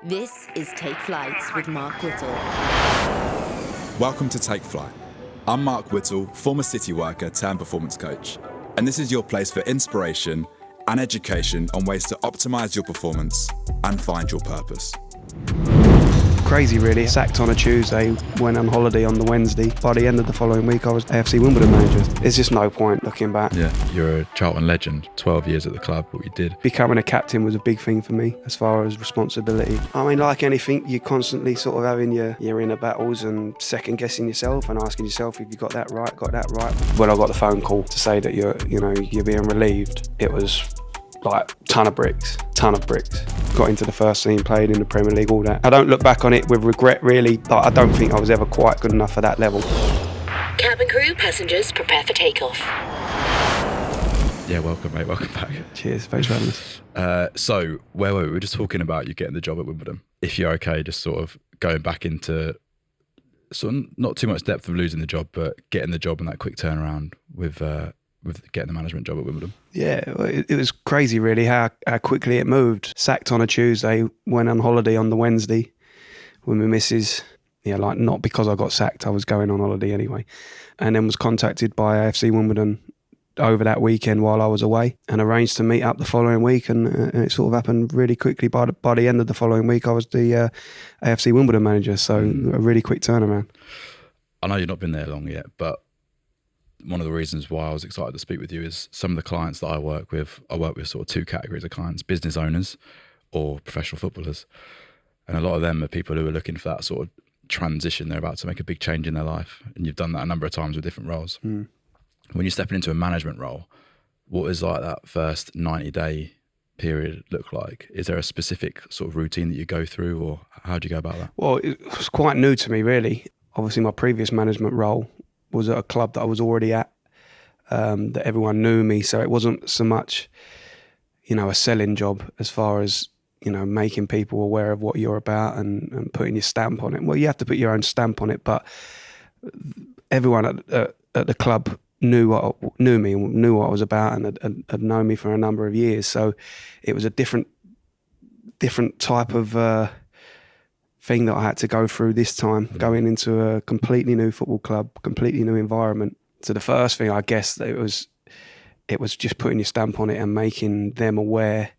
This is Take Flight with Mark Whittle. Welcome to Take Flight. I'm Mark Whittle, former city worker turned performance coach. And this is your place for inspiration and education on ways to optimise your performance and find your purpose. Crazy really, sacked on a Tuesday, went on holiday on the Wednesday. By the end of the following week I was AFC Wimbledon manager. There's just no point looking back. Yeah, you're a Charlton legend, 12 years at the club, what you did. Becoming a captain was a big thing for me as far as responsibility. I mean, like anything, you're constantly sort of having your inner battles and second guessing yourself and asking yourself if you got that right. When I got the phone call to say that you're being relieved, it was like ton of bricks. Got into the first team, played in the Premier League, all that. I don't look back on it with regret really, but I don't think I was ever quite good enough for that level. Cabin crew, passengers, prepare for takeoff. Yeah, welcome mate, welcome back. Cheers, thanks for having us. So, where were we? We were just talking about you getting the job at Wimbledon. If you're okay, just sort of going back into sort of not too much depth of losing the job, but getting the job and that quick turnaround with getting the management job at Wimbledon. Yeah, it was crazy really how quickly it moved. Sacked on a Tuesday, went on holiday on the Wednesday with my missus. Yeah, like not because I got sacked, I was going on holiday anyway. And then was contacted by AFC Wimbledon over that weekend while I was away and arranged to meet up the following week, and it sort of happened really quickly. By the end of the following week I was the AFC Wimbledon manager, so a really quick turnaround. I know you've not been there long yet, but one of the reasons why I was excited to speak with you is some of the clients that I work with sort of two categories of clients: business owners or professional footballers. And a lot of them are people who are looking for that sort of transition. They're about to make a big change in their life. And you've done that a number of times with different roles. When you're stepping into a management role, what is like that first 90-day period look like? Is there a specific sort of routine that you go through, or how do you go about that? Well, it was quite new to me really. Obviously my previous management role was at a club that I was already at, that everyone knew me. So it wasn't so much, a selling job as far as, making people aware of what you're about and putting your stamp on it. Well, you have to put your own stamp on it, but everyone at the club knew me and knew what I was about and had known me for a number of years. So it was a different type of thing that I had to go through this time, going into a completely new football club, completely new environment. So the first thing, I guess, it was just putting your stamp on it and making them aware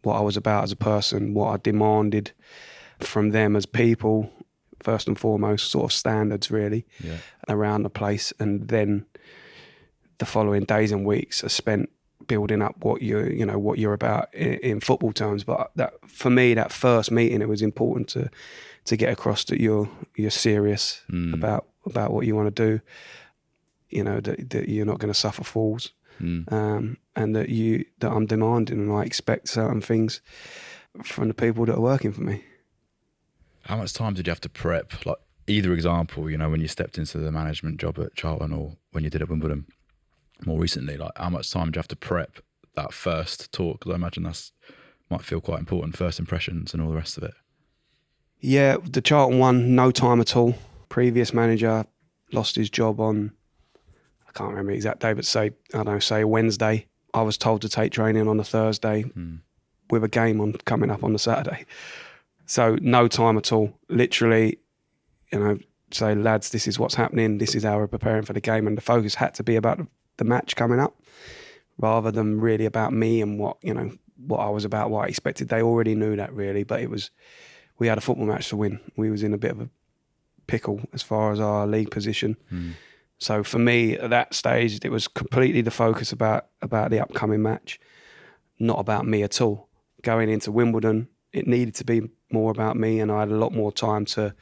what I was about as a person, what I demanded from them as people, first and foremost, sort of standards really, around the place. And then the following days and weeks are spent building up what you're about in football terms. But that, for me, that first meeting, it was important to get across that you're serious about what you want to do. That you're not going to suffer fools, and that I'm demanding and I expect certain things from the people that are working for me. How much time did you have to prep? Like either example, when you stepped into the management job at Charlton or when you did at Wimbledon more recently, like how much time do you have to prep that first talk? Because I imagine might feel quite important, first impressions and all the rest of it. Yeah, the Charlton one, no time at all. Previous manager lost his job on, I can't remember the exact day, but say Wednesday. I was told to take training on a Thursday with a game coming up on the Saturday. So no time at all. Literally, say, lads, this is what's happening. This is how we're preparing for the game. And the focus had to be about the match coming up rather than really about me and what I was about, what I expected. They already knew that really, but we had a football match to win. We was in a bit of a pickle as far as our league position. So for me at that stage, it was completely the focus about the upcoming match, not about me at all. Going into Wimbledon, it needed to be more about me, and I had a lot more time to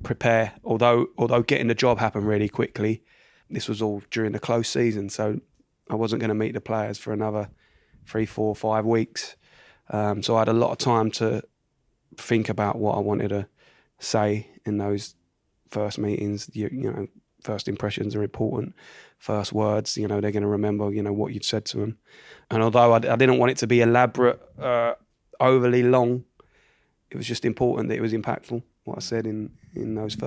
prepare. Although getting the job happened really quickly, this was all during the close season, so I wasn't going to meet the players for another 3, 4, 5 weeks. So I had a lot of time to think about what I wanted to say in those first meetings. First impressions are important. First words, they're going to remember, what you'd said to them. And although I didn't want it to be elaborate, overly long, it was just important that it was impactful, what I said in those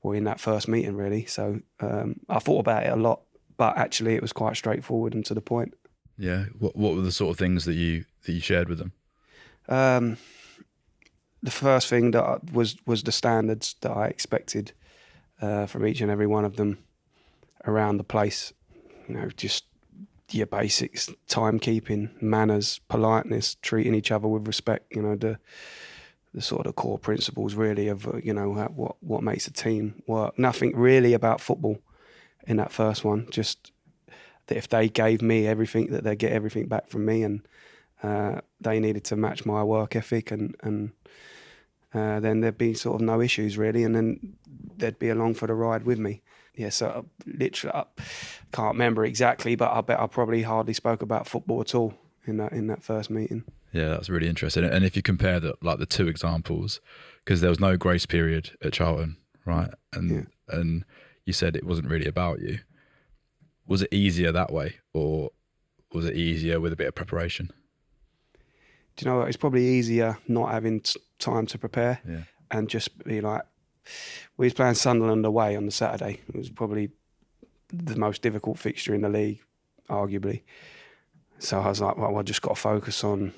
in that first meeting really. So I thought about it a lot, but actually it was quite straightforward and to the point. Yeah. What were the sort of things that you shared with them? the first thing that was the standards that I expected from each and every one of them around the place. You know, just your basics, timekeeping, manners, politeness, treating each other with respect. You know, the sort of core principles really of what makes a team work. Nothing really about football in that first one. Just that if they gave me everything, that they'd get everything back from me, and they needed to match my work ethic, and then there'd be sort of no issues really, and then they'd be along for the ride with me. Yeah, so literally, I can't remember exactly, but I bet I probably hardly spoke about football at all in that first meeting. Yeah, that's really interesting. And if you compare the two examples, because there was no grace period at Charlton, right? And you said it wasn't really about you. Was it easier that way, or was it easier with a bit of preparation? Do you know what? It's probably easier not having time to prepare, yeah, and just be like, we was playing Sunderland away on the Saturday. It was probably the most difficult fixture in the league, arguably. So I was like, well, I just got to focus on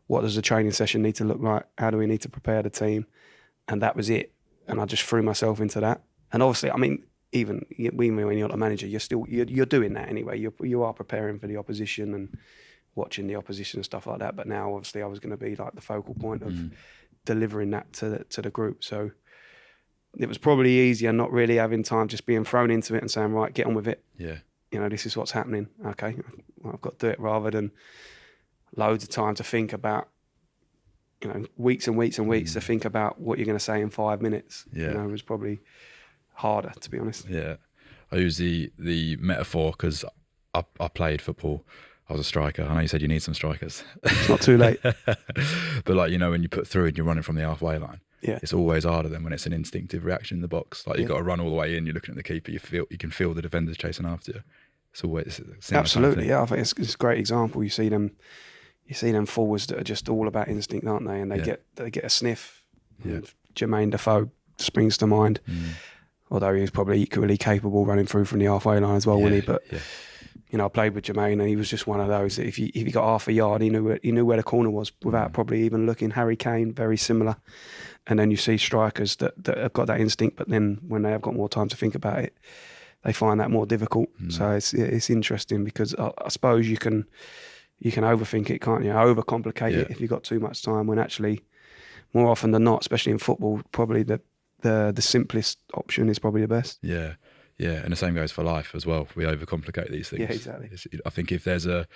what does the training session need to look like? How do we need to prepare the team? And that was it. And I just threw myself into that. And obviously, I mean, even when you're the manager, you're doing that anyway. You are preparing for the opposition and watching the opposition and stuff like that. But now, obviously, I was going to be like the focal point of delivering that to the group. So it was probably easier not really having time, just being thrown into it and saying, right, get on with it. Yeah. You know, this is what's happening. Okay, well, I've got to do it, rather than loads of time to think about, you know, weeks and weeks and weeks to think about what you're going to say in 5 minutes. Yeah. You know, it was probably harder, to be honest. Yeah. I use the metaphor because I played football. I was a striker. I know you said you need some strikers. It's not too late. But like, you know, when you put through and you're running from the halfway line, yeah, it's always harder than when it's an instinctive reaction in the box. Like you've got to run all the way in, you're looking at the keeper, you can feel the defenders chasing after you. It's always absolutely, yeah. I think it's a great example. You see them forwards that are just all about instinct, aren't they? And they get a sniff. Yeah. Jermaine Defoe springs to mind, although he was probably equally capable running through from the halfway line as well, wasn't he? But you know, I played with Jermaine, and he was just one of those that if he got half a yard, he knew where the corner was without probably even looking. Harry Kane, very similar. And then you see strikers that have got that instinct, but then when they have got more time to think about it, they find that more difficult. So it's interesting because I suppose you can overthink it, can't you? Overcomplicate it if you've got too much time, when actually, more often than not, especially in football, probably the simplest option is probably the best. Yeah. Yeah, and the same goes for life as well. We overcomplicate these things. Yeah, exactly. I think if there's a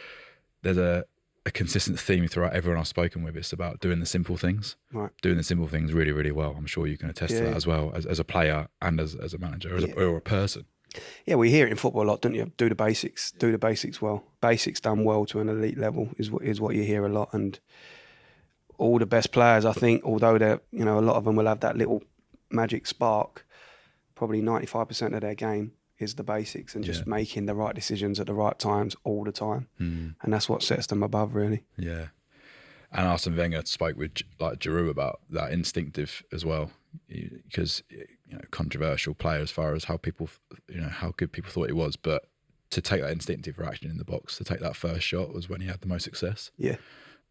consistent theme throughout everyone I've spoken with, it's about doing the simple things. Right. Doing the simple things really, really well. I'm sure you can attest to that as well, as a player and as a manager or a person. Yeah, we hear it in football a lot, don't you? Do the basics well. Basics done well to an elite level is what you hear a lot. And all the best players, I think, although they're, you know, a lot of them will have that little magic spark, probably 95% of their game is the basics and just making the right decisions at the right times all the time. And that's what sets them above, really. Yeah. And Arsene Wenger spoke with Giroud about that instinctive as well, because, you know, controversial player as far as how people, you know, how good people thought he was, but to take that instinctive reaction in the box, to take that first shot was when he had the most success. Yeah.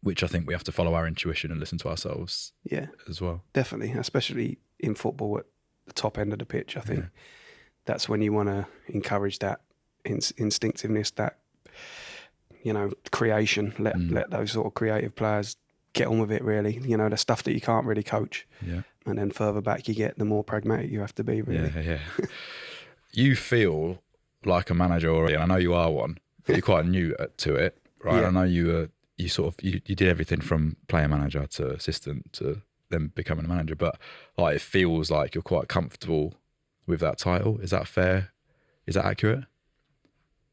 Which I think we have to follow our intuition and listen to ourselves. Yeah. As well. Definitely, especially in football at the top end of the pitch. I think that's when you want to encourage that instinctiveness, that, you know, creation. Let those sort of creative players get on with it, really. You know, the stuff that you can't really coach. Yeah. And then further back you get, the more pragmatic you have to be, really. Yeah. You feel like a manager already, and I know you are one, but you're quite new to it, right? Yeah. I know you did everything from player manager to assistant to then becoming a manager, but like, it feels like you're quite comfortable with that title. Is that fair? Is that accurate?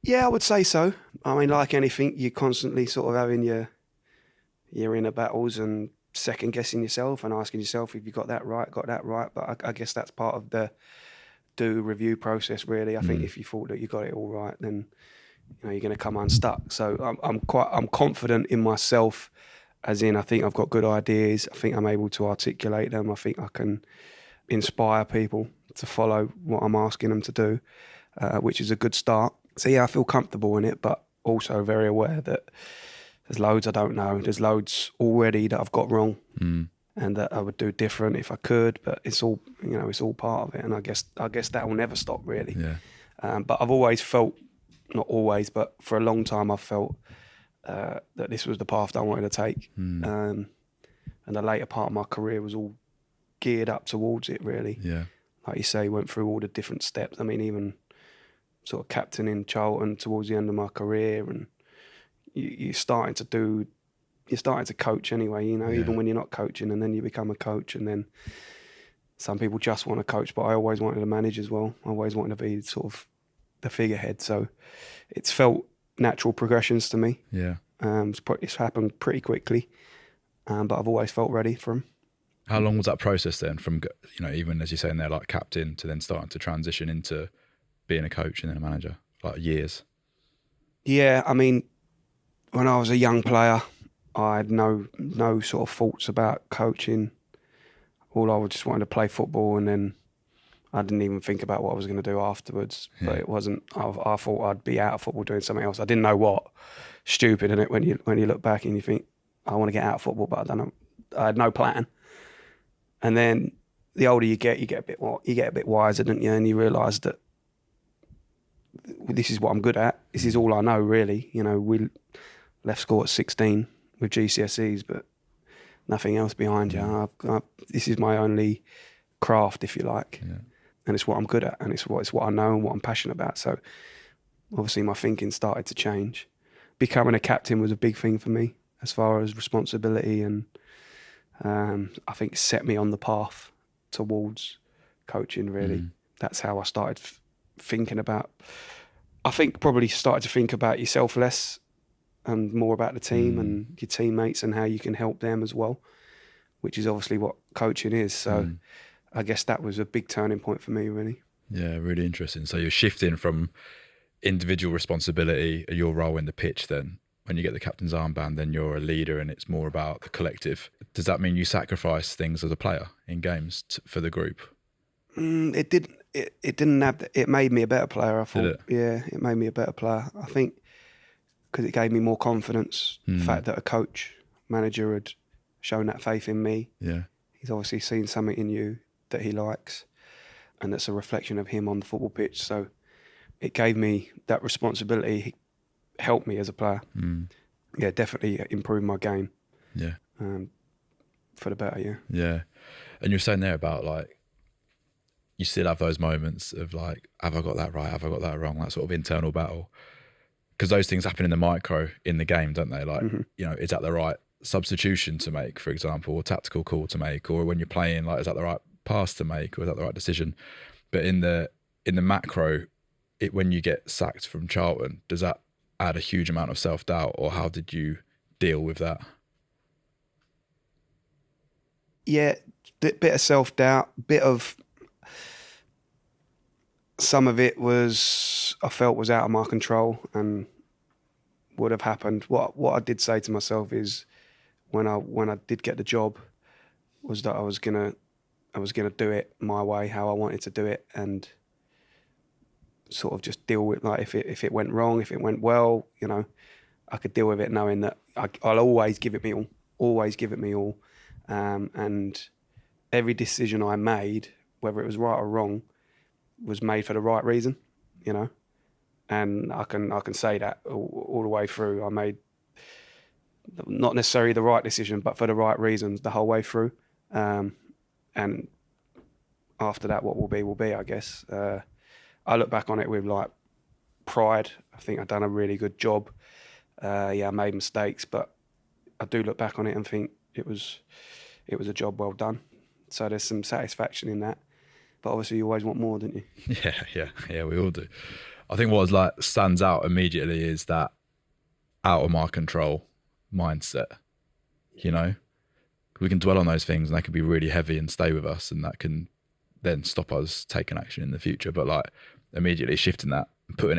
Yeah, I would say so. I mean, like anything, you're constantly sort of having your inner battles and second guessing yourself and asking yourself if you got that right. But I guess that's part of the review process, really. I think if you thought that you got it all right, then, you know, you're going to come unstuck. So I'm confident in myself, as in I think I've got good ideas. I think I'm able to articulate them. I think I can inspire people to follow what I'm asking them to do, which is a good start. So yeah, I feel comfortable in it, but also very aware that there's loads I don't know. There's loads already that I've got wrong. and that I would do different if I could. But it's all, it's all part of it, and I guess that will never stop really. Yeah. But I've always felt, not always, but for a long time, I've felt that this was the path that I wanted to take. And the later part of my career was all geared up towards it, really. Yeah. Like you say, went through all the different steps. I mean, even sort of captaining Charlton towards the end of my career, and you're starting to coach anyway, even when you're not coaching, and then you become a coach, and then some people just want to coach, but I always wanted to manage as well. I always wanted to be sort of the figurehead. So it's felt natural progressions to me. Yeah. It's happened pretty quickly, but I've always felt ready for them. How long was that process then from, even as you're saying there, like captain to then starting to transition into being a coach and then a manager, like years? Yeah, I mean, when I was a young player, I had no sort of thoughts about coaching. All I just wanted to play football, and then I didn't even think about what I was going to do afterwards. Yeah. But it wasn't. I thought I'd be out of football doing something else. I didn't know what. Stupid, isn't it? When you look back and you think, I want to get out of football, but I don't know. I had no plan. And then the older you get a bit wiser, don't you? And you realise that this is what I'm good at. This is all I know, really. We left school at 16 with GCSEs, but nothing else behind you. This is my only craft, if you like. Yeah. And it's what I'm good at, and it's what I know and what I'm passionate about. So obviously my thinking started to change. Becoming a captain was a big thing for me as far as responsibility, and I think set me on the path towards coaching, really. That's how I started thinking about, I think probably started to think about yourself less and more about the team and your teammates and how you can help them as well, which is obviously what coaching is. So I guess that was a big turning point for me, really. Yeah, really interesting. So you're shifting from individual responsibility, your role in the pitch, then when you get the captain's armband, then you're a leader and it's more about the collective. Does that mean you sacrifice things as a player in games for the group? It didn't. It didn't have. It made me a better player, I thought. Did it? Yeah, it made me a better player. I think because it gave me more confidence. The fact that a coach, manager had shown that faith in me. Yeah. He's obviously seen something in you that he likes, and that's a reflection of him on the football pitch. So it gave me that responsibility, helped me as a player. Yeah, definitely improved my game. Yeah. For the better, yeah. Yeah. And you're saying there about like, you still have those moments of like, have I got that right? Have I got that wrong? That sort of internal battle. Because those things happen in the micro in the game, don't they? Like, is that the right substitution to make, for example, or tactical call to make? Or when you're playing, like, is that the right pass to make? Or is that the right decision? But in the macro, when you get sacked from Charlton, does that add a huge amount of self-doubt, or how did you deal with that? Yeah, bit of self-doubt, bit of... Some of it I felt was out of my control and would have happened. What I did say to myself is, when I did get the job, was that I was gonna do it my way, how I wanted to do it, and sort of just deal with, like, if it went wrong, if it went well, I could deal with it, knowing that I'll always give it me all, and every decision I made, whether it was right or wrong, was made for the right reason, and I can say that all the way through. I made not necessarily the right decision, but for the right reasons the whole way through. And after that, what will be, I guess. I look back on it with like pride. I think I've done a really good job. I made mistakes, but I do look back on it and think it was a job well done. So there's some satisfaction in that. But obviously you always want more, don't you? Yeah, we all do. I think what stands out immediately is that out of my control mindset. We can dwell on those things and they can be really heavy and stay with us, and that can then stop us taking action in the future. But like immediately shifting that, putting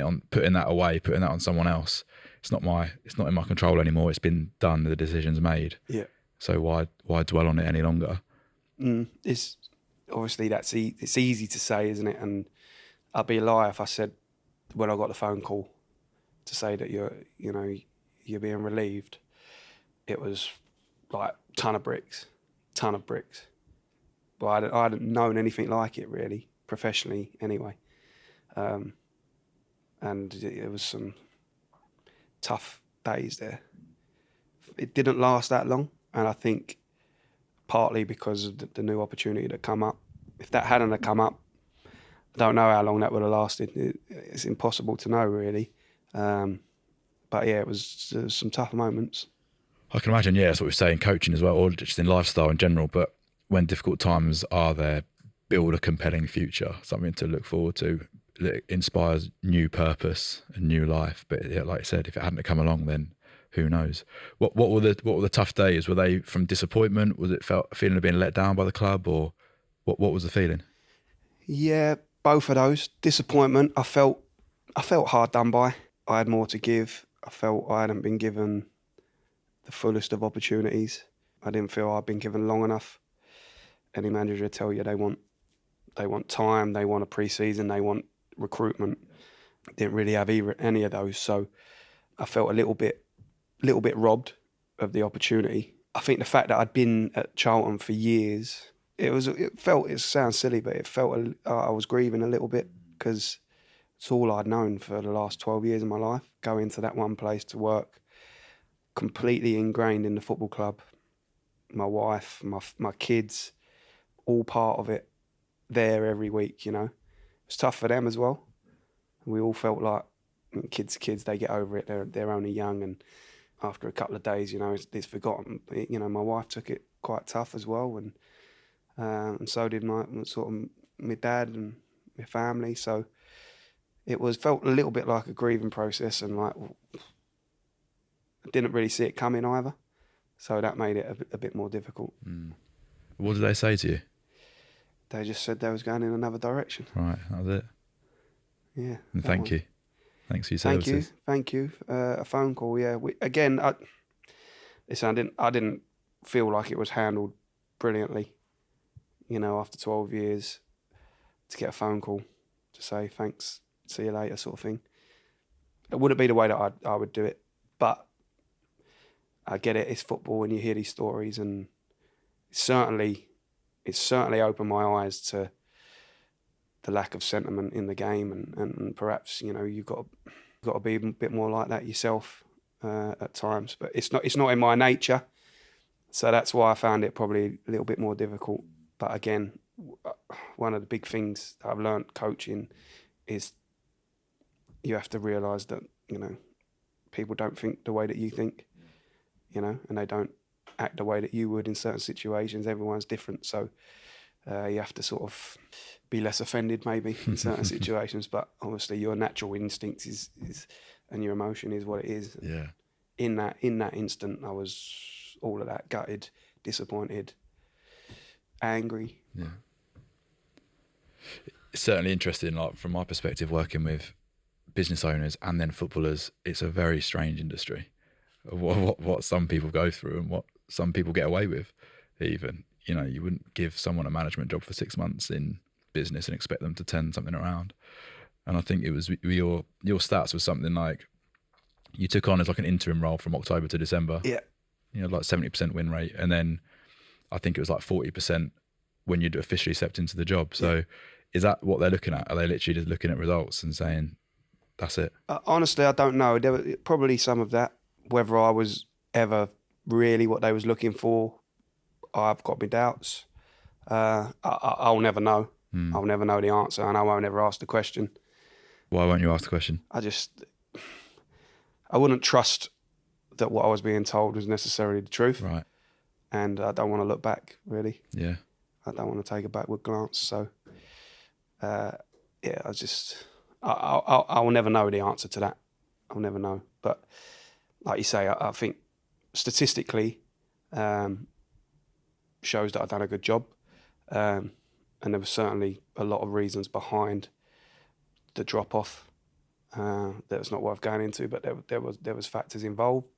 that away, putting that on someone else. It's not in my control anymore. It's been done. The decision's made. Yeah. So why dwell on it any longer? It's obviously it's easy to say, isn't it? And I'd be a liar if I said when I got the phone call to say that you're being relieved, it was like ton of bricks ton of bricks. But I hadn't known anything like it really, professionally anyway. And it was some tough days there. It didn't last that long, and I think partly because of the new opportunity that come up. If that hadn't have come up, I don't know how long that would have lasted. It's impossible to know really. But yeah, it was some tough moments. I can imagine, yeah, that's what we say in coaching as well, or just in lifestyle in general. But when difficult times are there, build a compelling future, something to look forward to. It inspires new purpose and new life. But yeah, like I said, if it hadn't come along, then who knows? What were the tough days? Were they from disappointment? Was it feeling of being let down by the club, or what was the feeling? Yeah, both of those. Disappointment. I felt hard done by. I had more to give. I felt I hadn't been given the fullest of opportunities. I didn't feel I'd been given long enough. Any manager will tell you they want time, they want a pre-season, they want recruitment. Didn't really have any of those, so I felt a little bit robbed of the opportunity. I think the fact that I'd been at Charlton for years, it sounds silly, but it felt I was grieving a little bit because it's all I'd known for the last 12 years of my life. Going to that one place to work, completely ingrained in the football club. My wife, my kids, all part of it, there every week, you know. It's tough for them as well. We all felt like kids, they get over it. They're only young, and after a couple of days, you know, it's forgotten. You know, my wife took it quite tough as well, and so did my dad and my family. So it felt a little bit like a grieving process, and like I didn't really see it coming either. So that made it a bit more difficult. Mm. What did they say to you? They just said they was going in another direction. Right, that was it. Yeah. And thank you. Thanks for your services. Thank you. A phone call, yeah. I didn't feel like it was handled brilliantly. You know, after 12 years, to get a phone call to say thanks, see you later, sort of thing. It wouldn't be the way that I would do it, but I get it. It's football, and you hear these stories, and it's certainly opened my eyes to the lack of sentiment in the game, and perhaps, you know, you've got to be a bit more like that yourself at times. But it's not in my nature, so that's why I found it probably a little bit more difficult. But again, one of the big things that I've learned coaching is you have to realise that, you know, people don't think the way that you think, you know, and they don't act the way that you would in certain situations. Everyone's different, so you have to sort of be less offended maybe in certain situations. But obviously your natural instinct is and your emotion is what it is. Yeah. In that instant, I was all of that: gutted, disappointed, angry. Yeah. It's certainly interesting, like from my perspective, working with business owners and then footballers. It's a very strange industry. What some people go through and what some people get away with. Even, you know, you wouldn't give someone a management job for 6 months in business and expect them to turn something around. And I think it was your stats was something like you took on as like an interim role from October to December. Yeah. You know, like 70% win rate, and then I think it was like 40% when you'd officially stepped into the job. So yeah. Is that what they're looking at? Are they literally just looking at results and saying, that's it? Honestly, I don't know. There was probably some of that. Whether I was ever really what they was looking for, I've got my doubts. I'll never know. I'll never know the answer, and I won't ever ask the question. Why won't you ask the question? I wouldn't trust that what I was being told was necessarily the truth. Right. And I don't want to look back, really. Yeah. I don't want to take a backward glance. So, I'll never know the answer to that. I'll never know. But like you say, I think statistically shows that I've done a good job. And there was certainly a lot of reasons behind the drop-off that was not worth going into, but there was factors involved.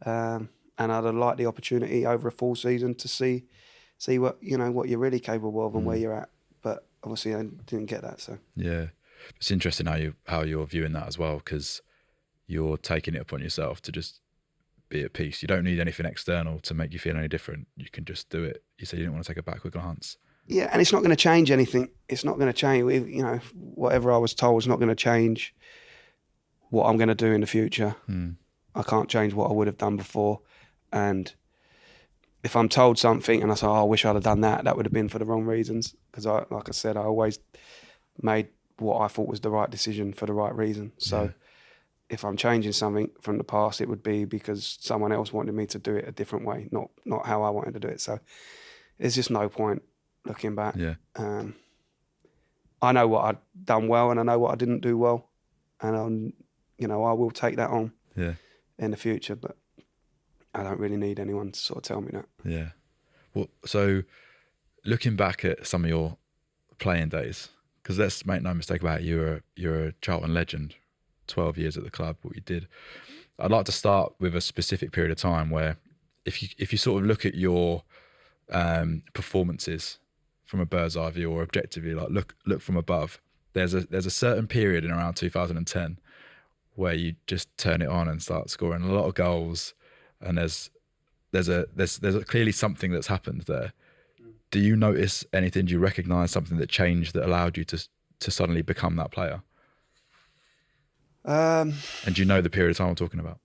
And I'd have liked the opportunity over a full season to see what you're really capable of and where you're at. But obviously I didn't get that. So yeah, it's interesting how you're viewing that as well, because you're taking it upon yourself to just be at peace. You don't need anything external to make you feel any different. You can just do it. You said you didn't want to take a backward glance. Yeah, and it's not going to change anything. It's not going to change. You know, whatever I was told is not going to change what I'm going to do in the future. I can't change what I would have done before. And if I'm told something and I say, oh, I wish I'd have done that, that would have been for the wrong reasons. Because like I said, I always made what I thought was the right decision for the right reason. So if I'm changing something from the past, it would be because someone else wanted me to do it a different way, not how I wanted to do it. So there's just no point looking back. Yeah. I know what I'd done well and I know what I didn't do well. And I will take that on in the future, but I don't really need anyone to sort of tell me that. Yeah. Well, so looking back at some of your playing days, because let's make no mistake about it, you're a Charlton legend, 12 years at the club, what you did. I'd like to start with a specific period of time where if you sort of look at your performances from a bird's eye view or objectively, like look from above, there's a certain period in around 2010 where you just turn it on and start scoring a lot of goals, and there's clearly something that's happened there. Do you notice anything? Do you recognise something that changed that allowed you to suddenly become that player? And do you know the period of time I'm talking about?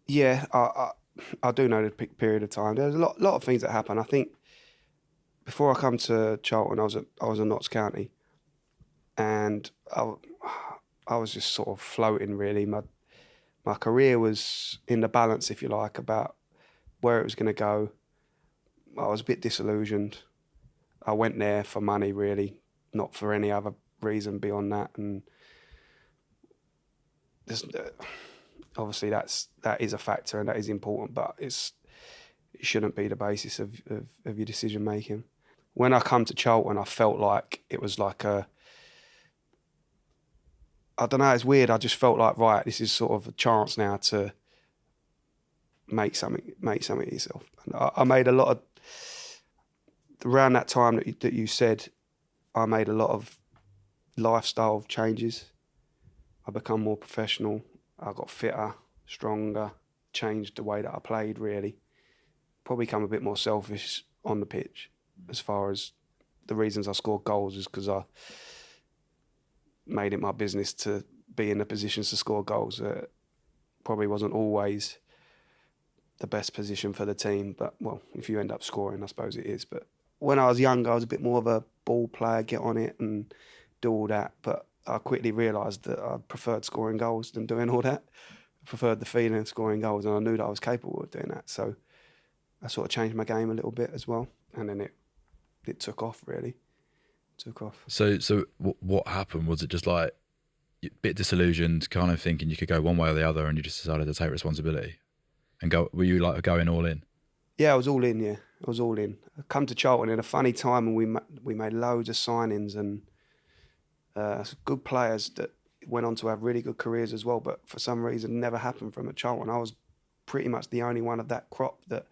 Yeah, I do know the period of time. There's a lot of things that happen. I think before I come to Charlton, I was at Notts County, and I was just sort of floating really. My career was in the balance, if you like, about where it was going to go. I was a bit disillusioned. I went there for money really, not for any other reason beyond that. And obviously that is a factor and that is important, but it shouldn't be the basis of your decision making. When I come to Charlton, I felt like it was like I don't know, it's weird. I just felt like, right, this is sort of a chance now to make something of yourself. And I made a lot of, around that time that you said, I made a lot of lifestyle changes. I become more professional. I got fitter, stronger, changed the way that I played really. Probably become a bit more selfish on the pitch as far as the reasons I scored goals is because I made it my business to be in the positions to score goals. Probably wasn't always the best position for the team, but well, if you end up scoring, I suppose it is. But when I was younger, I was a bit more of a ball player, get on it and do all that. But I quickly realised that I preferred scoring goals than doing all that. I preferred the feeling of scoring goals, and I knew that I was capable of doing that. So I sort of changed my game a little bit as well, and then it took off really. Took off. So what happened? Was it just like a bit disillusioned, kind of thinking you could go one way or the other, and you just decided to take responsibility and go? Were you like going all in? Yeah, I was all in. Yeah, I was all in. I come to Charlton in a funny time, and we made loads of signings and good players that went on to have really good careers as well. But for some reason, never happened from at Charlton. I was pretty much the only one of that crop that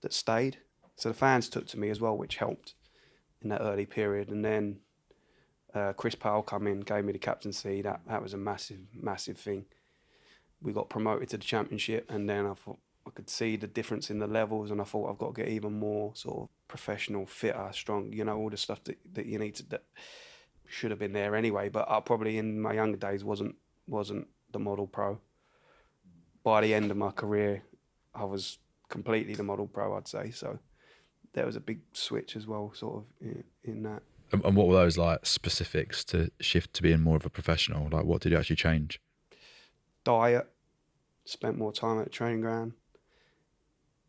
stayed. So the fans took to me as well, which helped in that early period. And then Chris Powell come in, gave me the captaincy. That was a massive thing. We got promoted to the Championship, and then I thought I could see the difference in the levels, and I thought I've got to get even more sort of professional, fitter, strong, all the stuff that you need to, that should have been there anyway. But I probably in my younger days wasn't the model pro. By the end of my career, I was completely the model pro, I'd say. So there was a big switch as well, sort of in that. And what were those like specifics to shift to being more of a professional? Like, what did you actually change? Diet. Spent more time at the training ground.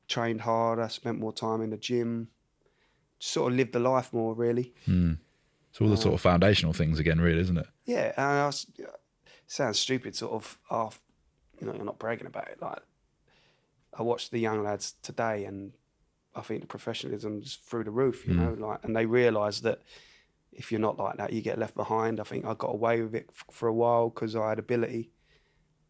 Trained harder. Spent more time in the gym. Just sort of lived the life more, really. So all the sort of foundational things again, really, isn't it? Yeah, and sounds stupid, sort of half. You're not bragging about it. Like, I watched the young lads today, and I think the professionalism's through the roof. And they realise that if you're not like that, you get left behind. I think I got away with it for a while because I had ability,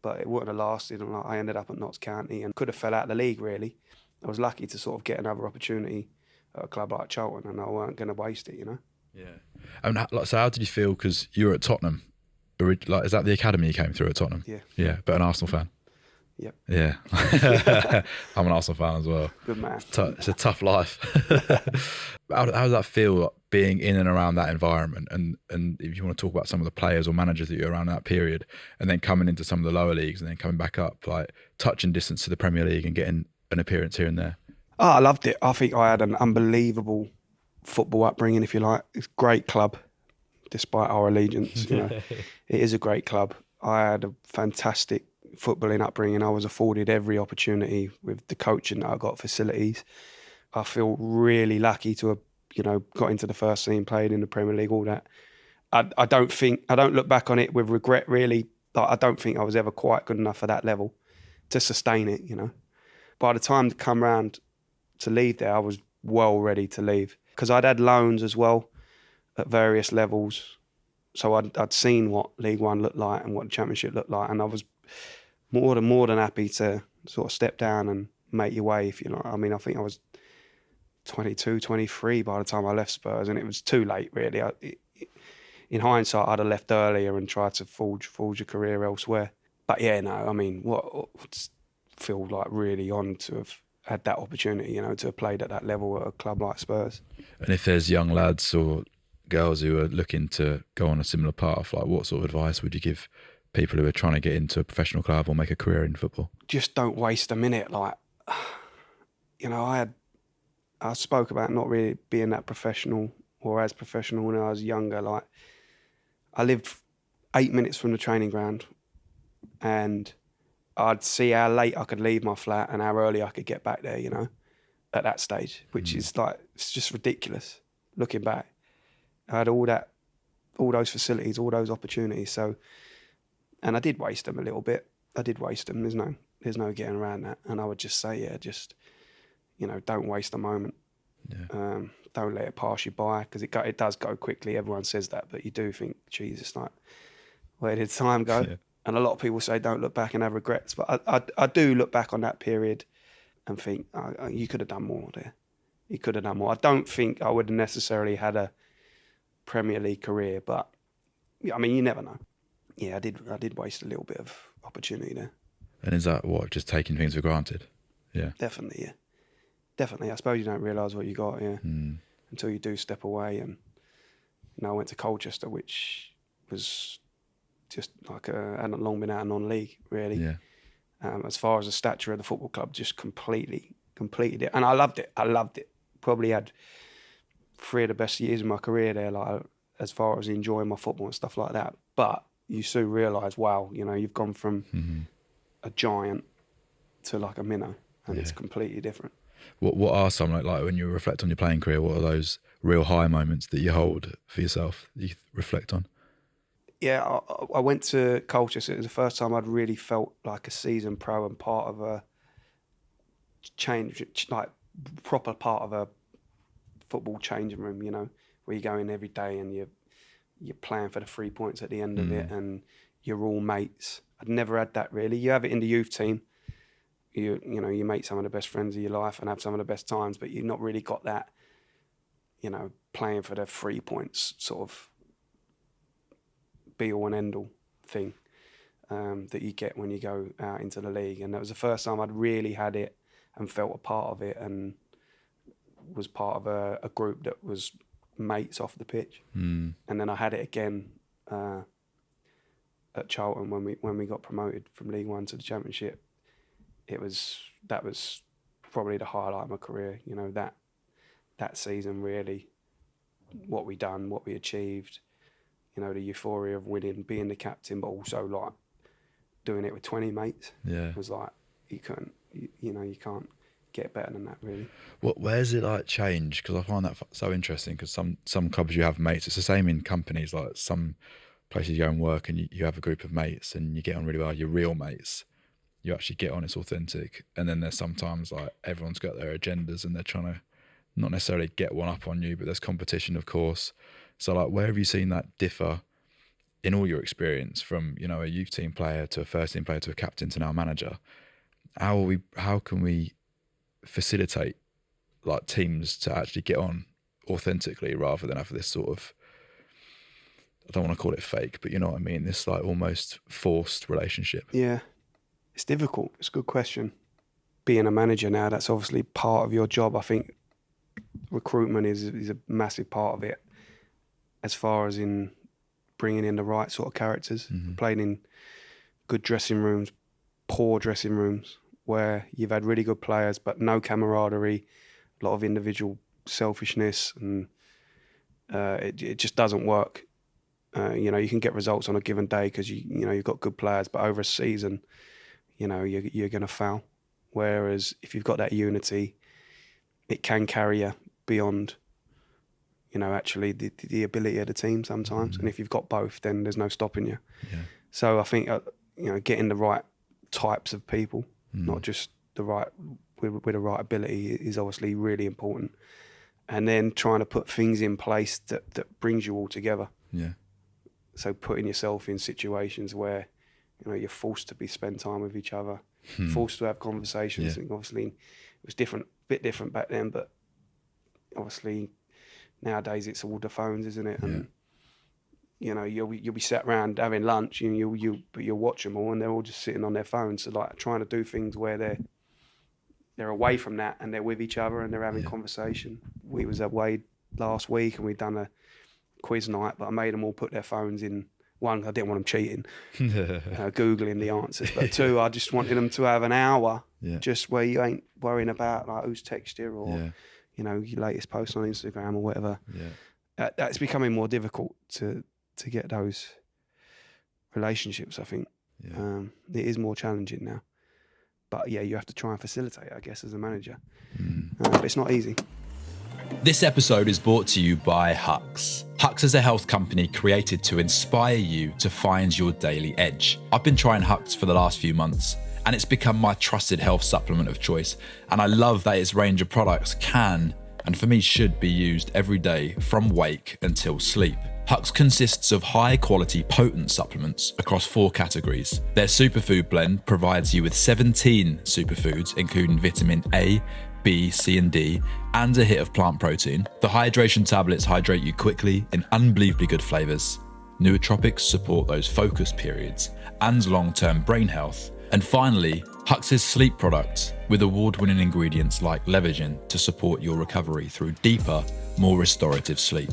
but it wouldn't have lasted. And I ended up at Notts County and could have fell out of the league, really. I was lucky to sort of get another opportunity at a club like Charlton, and I weren't going to waste it, Yeah. And so how did you feel? Because you were at Tottenham. Like, is that the academy you came through at Tottenham? Yeah. Yeah, but an Arsenal fan. Yep. Yeah. I'm an Arsenal fan as well. Good man. It's a tough life. How does that feel, like, being in and around that environment? And if you want to talk about some of the players or managers that you're around that period, and then coming into some of the lower leagues and then coming back up, like touching distance to the Premier League and getting an appearance here and there. Oh, I loved it. I think I had an unbelievable football upbringing, if you like. It's a great club, despite our allegiance. It is a great club. I had a fantastic footballing upbringing. I was afforded every opportunity with the coaching that I got, facilities. I feel really lucky to have, got into the first team, played in the Premier League, all that. I don't look back on it with regret, really. Like, I don't think I was ever quite good enough for that level to sustain it, By the time to come round to leave there, I was well ready to leave, because I'd had loans as well at various levels. So I'd seen what League One looked like and what the Championship looked like, and I was more than happy to sort of step down and make your way, if you know. I mean, I think I was 22, 23 by the time I left Spurs, and it was too late, really. In hindsight, I'd have left earlier and tried to forge a career elsewhere. But yeah, no, I mean, feel like really honoured to have had that opportunity, to have played at that level at a club like Spurs. And if there's young lads or girls who are looking to go on a similar path, like, what sort of advice would you give people who are trying to get into a professional club or make a career in football? Just don't waste a minute. Like, I spoke about not really being that professional or as professional when I was younger. Like, I lived 8 minutes from the training ground, and I'd see how late I could leave my flat and how early I could get back there, at that stage, which is like, it's just ridiculous looking back. I had all those facilities, all those opportunities. So, and I did waste them a little bit. I did waste them. There's no getting around that. And I would just say, don't waste a moment. Yeah. Don't let it pass you by, because it does go quickly. Everyone says that, but you do think, Jesus, like, where did time go? Yeah. And a lot of people say don't look back and have regrets. But I do look back on that period and think, you could have done more there. You could have done more. I don't think I would have necessarily had a Premier League career, but I mean, you never know. Yeah, I did waste a little bit of opportunity there. And is that just taking things for granted? Yeah. Definitely, yeah. Definitely. I suppose you don't realise what you got, until you do step away. And I went to Colchester, which was just like hadn't long been out of non-league, really. Yeah. As far as the stature of the football club, just completely it. And I loved it. Probably had 3 of the best years of my career there, like, as far as enjoying my football and stuff like that. But you soon realise, wow, you've gone from a giant to like a minnow, and it's completely different. What are some, like when you reflect on your playing career, what are those real high moments that you hold for yourself that you reflect on? Yeah, I went to Colchester. It was the first time I'd really felt like a seasoned pro and part of a change, like proper part of a football changing room, where you go in every day and you're playing for the 3 points at the end of it, and you're all mates. I'd never had that, really. You have it in the youth team. You make some of the best friends of your life and have some of the best times, but you've not really got that, playing for the 3 points sort of be all and end all thing that you get when you go out into the league. And that was the first time I'd really had it and felt a part of it and was part of a group that was mates off the pitch. And then I had it again at Charlton when we got promoted from League One to the Championship. That was probably the highlight of my career. That season, really, what we done, what we achieved. The euphoria of winning, being the captain, but also like doing it with 20 mates. Yeah, it was like you can't get better than that, really. Where's it like change? Because I find that so interesting. Because some clubs you have mates. It's the same in companies. Like some places you go and work and you have a group of mates and you get on really well. You're real mates. You actually get on. It's authentic. And then there's sometimes like everyone's got their agendas and they're trying to not necessarily get one up on you, but there's competition, of course. So like, where have you seen that differ in all your experience, from a youth team player to a first team player to a captain to now a manager? How can we facilitate like teams to actually get on authentically rather than have this sort of, I don't want to call it fake, but you know what I mean, this like almost forced relationship? Yeah, It's difficult. It's a good question. Being a manager now, that's obviously part of your job. I think recruitment is a massive part of it, as far as in bringing in the right sort of characters. Playing in good dressing rooms, poor dressing rooms, where you've had really good players but no camaraderie, a lot of individual selfishness, and it just doesn't work. You can get results on a given day because you've got good players, but over a season, you're going to fail. Whereas if you've got that unity, it can carry you beyond, actually the ability of the team sometimes. And if you've got both, then there's no stopping you. Yeah. So I think getting the right types of people, not just the right with the right ability, is obviously really important. And then trying to put things in place that brings you all together. Yeah. So putting yourself in situations where you're forced to spend time with each other, forced to have conversations. Yeah. And obviously, it was bit different back then, but obviously nowadays it's all the phones, isn't it? And you'll be sat around having lunch, and you'll watch them all, and they're all just sitting on their phones. So like trying to do things where they're away from that and they're with each other and they're having conversation. We was away last week and we'd done a quiz night, but I made them all put their phones in. One, I didn't want them cheating, Googling the answers. But two, I just wanted them to have an hour just where you ain't worrying about like who's texted you or, your latest post on Instagram or whatever. Yeah. That's becoming more difficult to get those relationships, I think. Yeah. It is more challenging now. But yeah, you have to try and facilitate, I guess, as a manager. But it's not easy. This episode is brought to you by Hux. Hux is a health company created to inspire you to find your daily edge. I've been trying Hux for the last few months, and it's become my trusted health supplement of choice. And I love that its range of products can, and for me should, be used every day from wake until sleep. Hux consists of high-quality, potent supplements across 4 categories. Their superfood blend provides you with 17 superfoods, including vitamin A, B, C and D, and a hit of plant protein. The hydration tablets hydrate you quickly in unbelievably good flavours. Nootropics support those focus periods and long-term brain health. And finally, Hux's sleep products with award-winning ingredients like Levagen to support your recovery through deeper, more restorative sleep.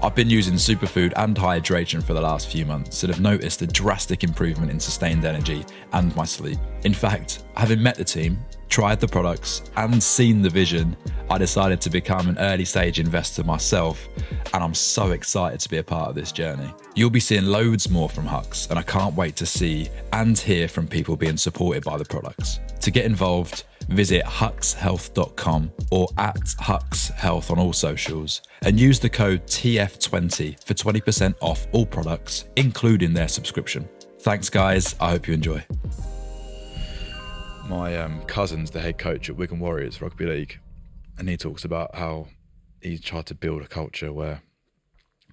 I've been using superfood and hydration for the last few months and have noticed a drastic improvement in sustained energy and my sleep. In fact, having met the team, tried the products and seen the vision, I decided to become an early stage investor myself, and I'm so excited to be a part of this journey. You'll be seeing loads more from Hux, and I can't wait to see and hear from people being supported by the products. To get involved, visit huxhealth.com or at huxhealth on all socials and use the code TF20 for 20% off all products, including their subscription. Thanks guys, I hope you enjoy. My cousin's the head coach at Wigan Warriors Rugby League, and he talks about how he's tried to build a culture where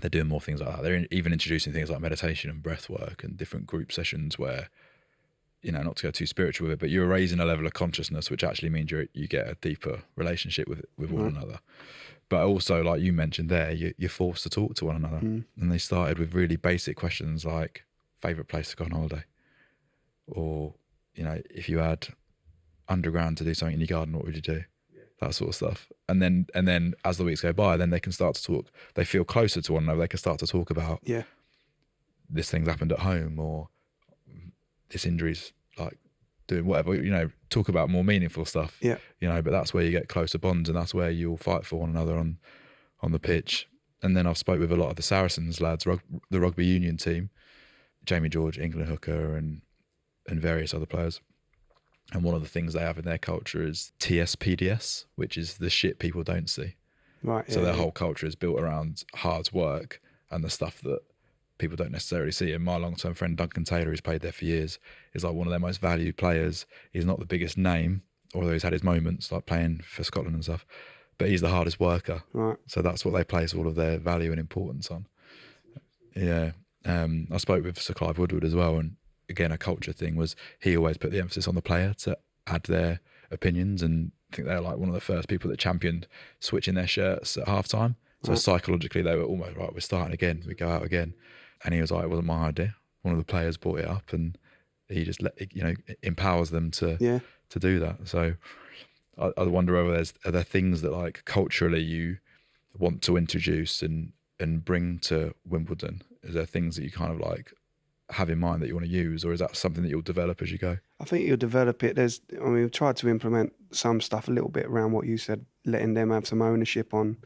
they're doing more things like that. They're even introducing things like meditation and breath work and different group sessions where, not to go too spiritual with it, but you're raising a level of consciousness, which actually means you get a deeper relationship with one another. But also, like you mentioned there, you're forced to talk to one another. And they started with really basic questions like favourite place to go on holiday, or if you had underground to do something in your garden, what would you do? That sort of stuff. And then as the weeks go by, then they can start to talk. They feel closer to one another. They can start to talk about this thing's happened at home, or this injury's like doing whatever, talk about more meaningful stuff. Yeah. But that's where you get closer bonds, and that's where you'll fight for one another on the pitch. And then I've spoke with a lot of the Saracens lads, the rugby union team, Jamie George, England hooker, and various other players. And one of the things they have in their culture is TSPDS, which is the shit people don't see. Right. So their whole culture is built around hard work and the stuff that people don't necessarily see. And my long-term friend Duncan Taylor, who's played there for years, is like one of their most valued players. He's not the biggest name, although he's had his moments like playing for Scotland and stuff, but he's the hardest worker. Right. So that's what they place all of their value and importance on. Yeah. I spoke with Sir Clive Woodward as well, and again, a culture thing was he always put the emphasis on the player to add their opinions, and I think they're like one of the first people that championed switching their shirts at halftime. So psychologically they were almost we're starting again, we go out again. And he was like, it wasn't my idea. One of the players brought it up, and he just empowers them to do that. So I wonder whether are there things that like culturally you want to introduce and bring to Wimbledon? Is there things that you kind of like have in mind that you want to use, or is that something that you'll develop as you go? I think you'll develop it. We've tried to implement some stuff a little bit around what you said, letting them have some ownership on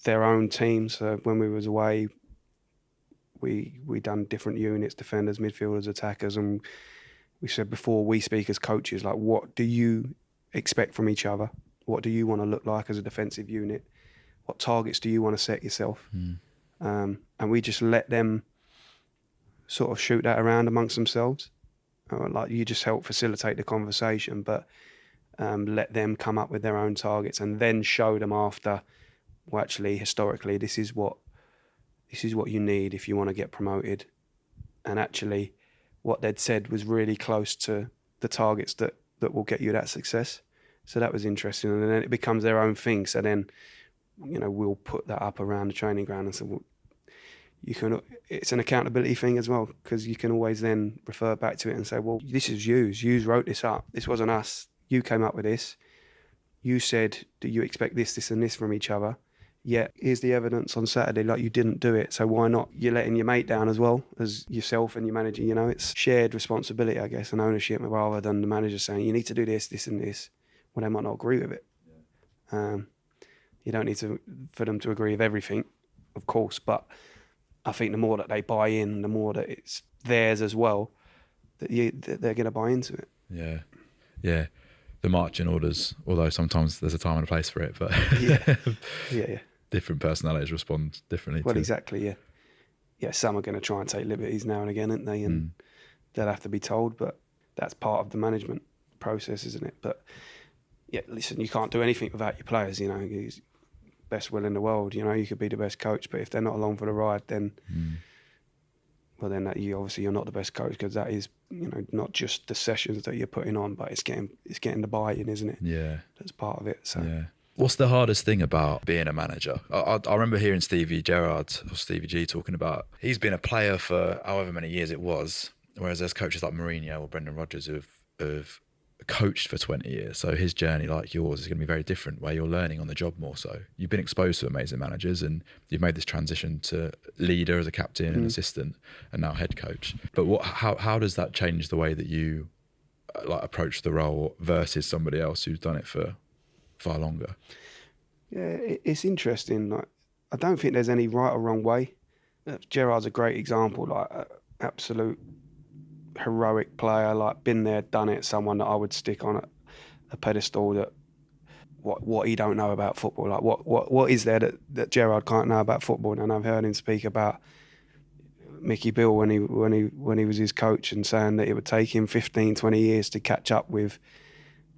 their own team. So when we was away, we done different units, defenders, midfielders, attackers, and we said before we speak as coaches, like, what do you expect from each other? What do you want to look like as a defensive unit? What targets do you want to set yourself? And we just let them sort of shoot that around amongst themselves. Like, you just help facilitate the conversation, but let them come up with their own targets and then show them after, well, actually, historically, this is what you need if you want to get promoted. And actually, what they'd said was really close to the targets that will get you that success. So that was interesting. And then it becomes their own thing. So then, we'll put that up around the training ground and say, well, it's an accountability thing as well, because you can always then refer back to it and say, well, this is you wrote this up. This wasn't us. You came up with this. You said that you expect this, this and this from each other. Yet here's the evidence on Saturday, like, you didn't do it. So why not? You're letting your mate down as well as yourself and your manager. It's shared responsibility, I guess, and ownership, rather than the manager saying, you need to do this, this and this, when they might not agree with it. You don't need for them to agree with everything, of course, but I think the more that they buy in, the more that it's theirs as well, that they're going to buy into it. Yeah. The marching orders, although sometimes there's a time and a place for it, but yeah. Different personalities respond differently. Well, exactly, yeah. Some are going to try and take liberties now and again, aren't they? And they'll have to be told, but that's part of the management process, isn't it? But yeah, listen, you can't do anything without your players. He's best will in the world. You could be the best coach, but if they're not along for the ride, then well, then you're not the best coach, because that is not just the sessions that you're putting on, but it's getting the buy-in, isn't it? Yeah, that's part of it. So yeah. What's the hardest thing about being a manager? I remember hearing Stevie G talking about he's been a player for however many years it was, whereas there's coaches like Mourinho or Brendan Rodgers who've coached for 20 years. So his journey, like yours, is going to be very different, where you're learning on the job more so. You've been exposed to amazing managers and you've made this transition to leader as a captain and assistant and now head coach. But how does that change the way that you approach the role versus somebody else who's done it for far longer? Yeah, it's interesting. Like, I don't think there's any right or wrong way. Gerrard's a great example, like absolute heroic player, like been there, done it, someone that I would stick on a pedestal. That what he don't know about football, like what is there that Gerrard can't know about football? And I've heard him speak about Mickey Bill when he was his coach, and saying that it would take him 15, 20 years to catch up with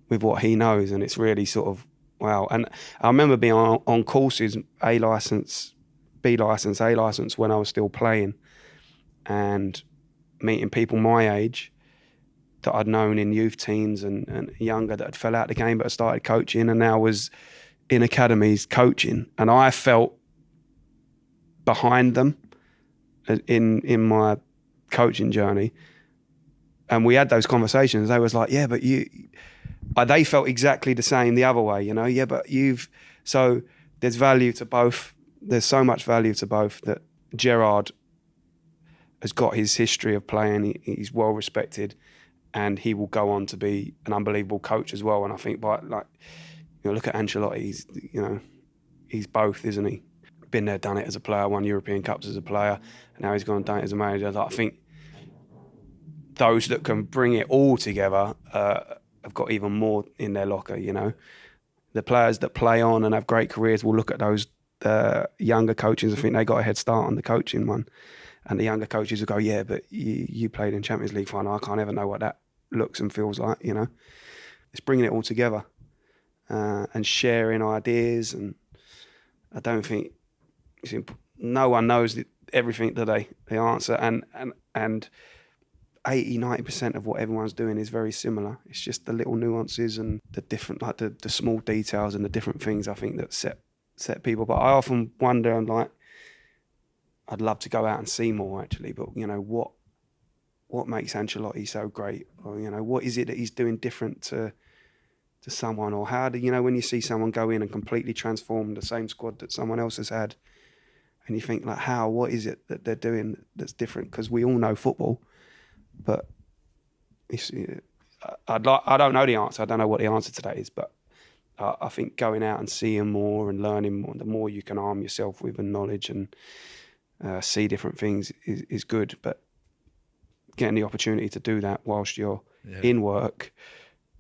what he knows. And it's really sort of wow. And I remember being on courses, A licence, B licence, A licence, when I was still playing, and meeting people my age that I'd known in youth teams and younger that had fell out of the game but had started coaching and now was in academies coaching. And I felt behind them in my coaching journey. And we had those conversations. They was like, yeah, but they felt exactly the same the other way, yeah, but so there's value to both. There's so much value to both, that Gerrard has got his history of playing. He's well respected, and he will go on to be an unbelievable coach as well. And I think look at Ancelotti. He's both, isn't he? Been there, done it as a player, won European Cups as a player, and now he's gone and done it as a manager. I think those that can bring it all together have got even more in their locker. The players that play on and have great careers will look at those younger coaches and think they got a head start on the coaching one. And the younger coaches will go, yeah, but you played in Champions League final. I can't ever know what that looks and feels like, It's bringing it all together and sharing ideas. And I don't think no one knows everything that they answer. And 80-90% of what everyone's doing is very similar. It's just the little nuances and the different, like the small details and the different things, I think, that set people. But I often wonder, I'd love to go out and see more, actually, but what what makes Ancelotti so great, or what is it that he's doing different to someone, or how do when you see someone go in and completely transform the same squad that someone else has had, and you think like, what is it that they're doing that's different? Because we all know football, but I don't know the answer. I don't know what the answer to that is, but I think going out and seeing more and learning more, the more you can arm yourself with knowledge and see different things is good. But getting the opportunity to do that whilst you're in work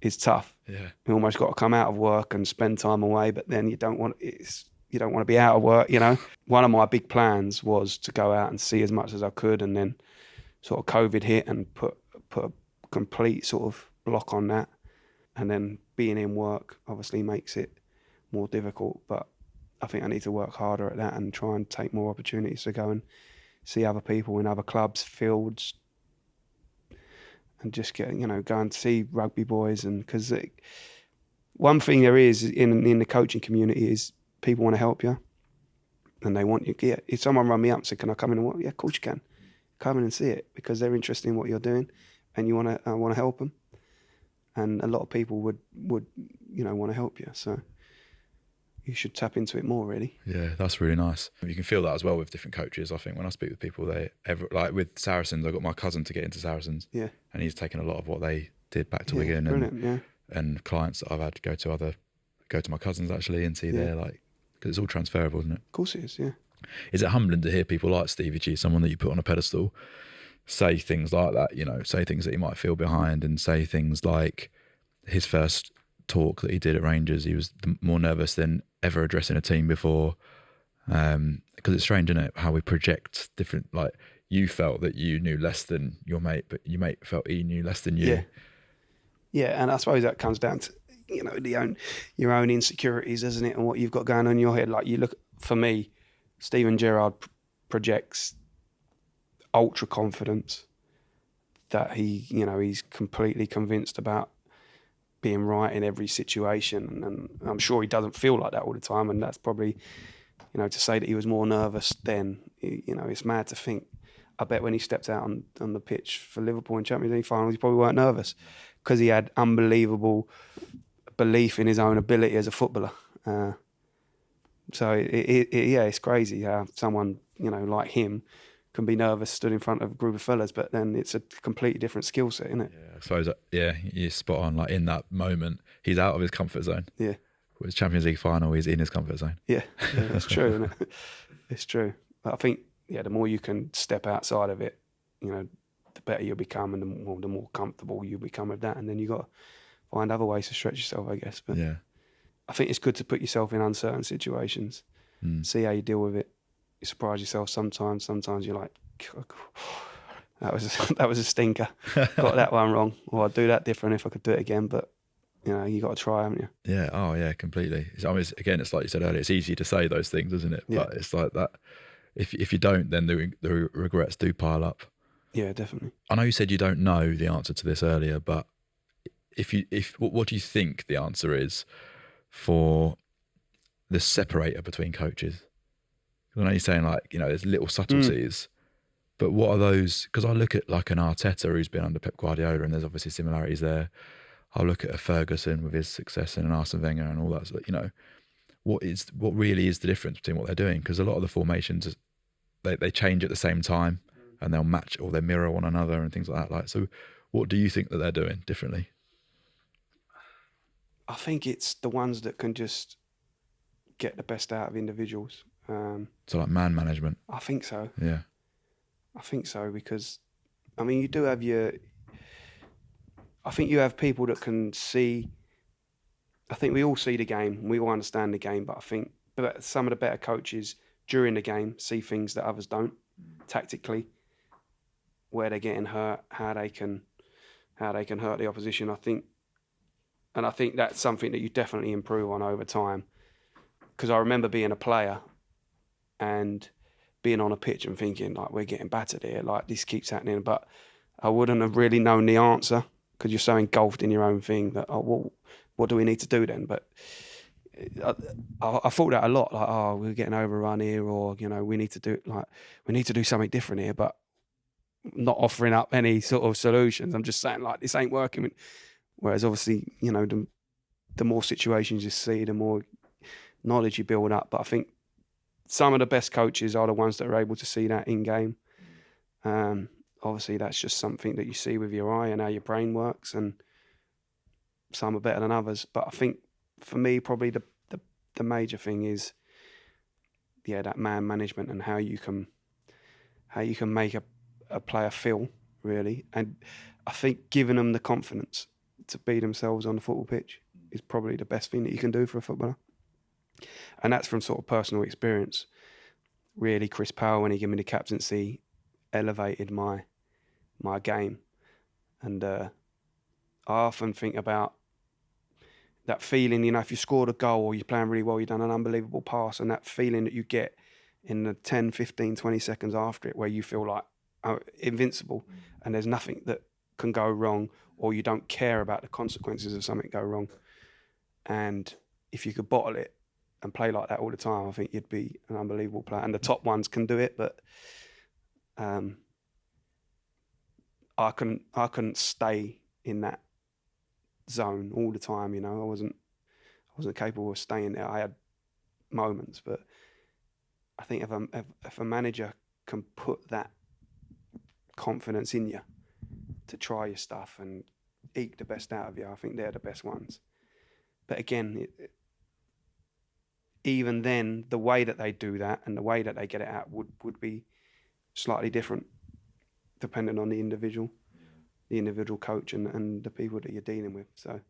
is tough. Yeah, you almost got to come out of work and spend time away, but then you don't want to be out of work. One of my big plans was to go out and see as much as I could, and then sort of COVID hit and put a complete sort of block on that, and then being in work obviously makes it more difficult. But I think I need to work harder at that and try and take more opportunities to go and see other people in other clubs, fields, and just go and see rugby boys. And because one thing there is in the coaching community is people want to help you, and they want you. Yeah, if someone rang me up and said, "Can I come in and work?" Yeah, of course you can. Come in and see it, because they're interested in what you're doing, and you want to help them. And a lot of people would want to help you. So you should tap into it more, really. Yeah, that's really nice. You can feel that as well with different coaches. I think when I speak with people, like with Saracens, I got my cousin to get into Saracens. Yeah. And he's taken a lot of what they did back to Wigan. Brilliant, and clients that I've had to go to my cousins actually and see there, like, because it's all transferable, isn't it? Of course it is, yeah. Is it humbling to hear people like Stevie G, someone that you put on a pedestal, say things like that, say things that you might feel behind, and say things like his first talk that he did at Rangers, he was more nervous than ever addressing a team before, because it's strange, isn't it, how we project different, like you felt that you knew less than your mate, but your mate felt he knew less than you. Yeah, and I suppose that comes down to your own insecurities, doesn't it, and what you've got going on in your head. Like, you look, for me, Steven Gerrard projects ultra confidence, that he's completely convinced about being right in every situation, and I'm sure he doesn't feel like that all the time, and that's probably, to say that he was more nervous then, it's mad to think. I bet when he stepped out on the pitch for Liverpool in Champions League finals, he probably weren't nervous, because he had unbelievable belief in his own ability as a footballer. So it's crazy how someone like him can be nervous stood in front of a group of fellas, but then it's a completely different skill set, isn't it? Yeah, I suppose, you're spot on. Like, in that moment, he's out of his comfort zone. Yeah. With his Champions League final, he's in his comfort zone. Yeah, that's true, isn't it? It's true. But I think, the more you can step outside of it, the better you'll become, and the more comfortable you become with that. And then you got to find other ways to stretch yourself, I guess. But yeah, I think it's good to put yourself in uncertain situations, see how you deal with it. You surprise yourself sometimes. Sometimes you're like, that was a stinker. Got that one wrong. Or I'd do that different if I could do it again. But you got to try, haven't you? Yeah. Oh, yeah. Completely. It's like you said earlier. It's easy to say those things, isn't it? Yeah. But it's like that. If you don't, then the regrets do pile up. Yeah, definitely. I know you said you don't know the answer to this earlier, but what do you think the answer is for the separator between coaches? I know you're saying, like, there's little subtleties, but what are those? Because I look at like an Arteta who's been under Pep Guardiola, and there's obviously similarities there. I'll look at a Ferguson with his success and an Arsene Wenger and all that. So, what really is the difference between what they're doing? Because a lot of the formations, they change at the same time, and they'll match or they mirror one another and things like that. Like, so what do you think that they're doing differently? I think it's the ones that can just get the best out of individuals. So like man management? I think so. Yeah. I think so, because, you do have I think you have people that can see. I think we all see the game, we all understand the game, but I think some of the better coaches during the game see things that others don't, tactically, where they're getting hurt, how they can hurt the opposition. I think that's something that you definitely improve on over time. Because I remember being a player and being on a pitch and thinking, like, we're getting battered here, like, this keeps happening, but I wouldn't have really known the answer, because you're so engulfed in your own thing that, what do we need to do then? But I thought that a lot, like, we're getting overrun here, or we need to do something different here. But not offering up any sort of solutions. I'm just saying, like, this ain't working. Whereas obviously, you know, the more situations you see, the more knowledge you build up. But I think some of the best coaches are the ones that are able to see that in game. Obviously, that's just something that you see with your eye and how your brain works, and some are better than others. But I think for me, probably the major thing is, yeah, that man management and how you can make a player feel, really. And I think giving them the confidence to be themselves on the football pitch is probably the best thing that you can do for a footballer. And that's from sort of personal experience. Really, Chris Powell, when he gave me the captaincy, elevated my game. And I often think about that feeling, you know, if you scored a goal or you're playing really well, you've done an unbelievable pass, and that feeling that you get in the 10, 15, 20 seconds after it, where you feel like invincible and there's nothing that can go wrong, or you don't care about the consequences of something go wrong. And if you could bottle it and play like that all the time, I think you'd be an unbelievable player. And the top ones can do it, but I couldn't stay in that zone all the time. You know, I wasn't capable of staying there. I had moments, but I think if a manager can put that confidence in you to try your stuff and eke the best out of you, I think they're the best ones. But again, even then, the way that they do that and the way that they get it out would be slightly different, depending on the individual coach and the people that you're dealing with. So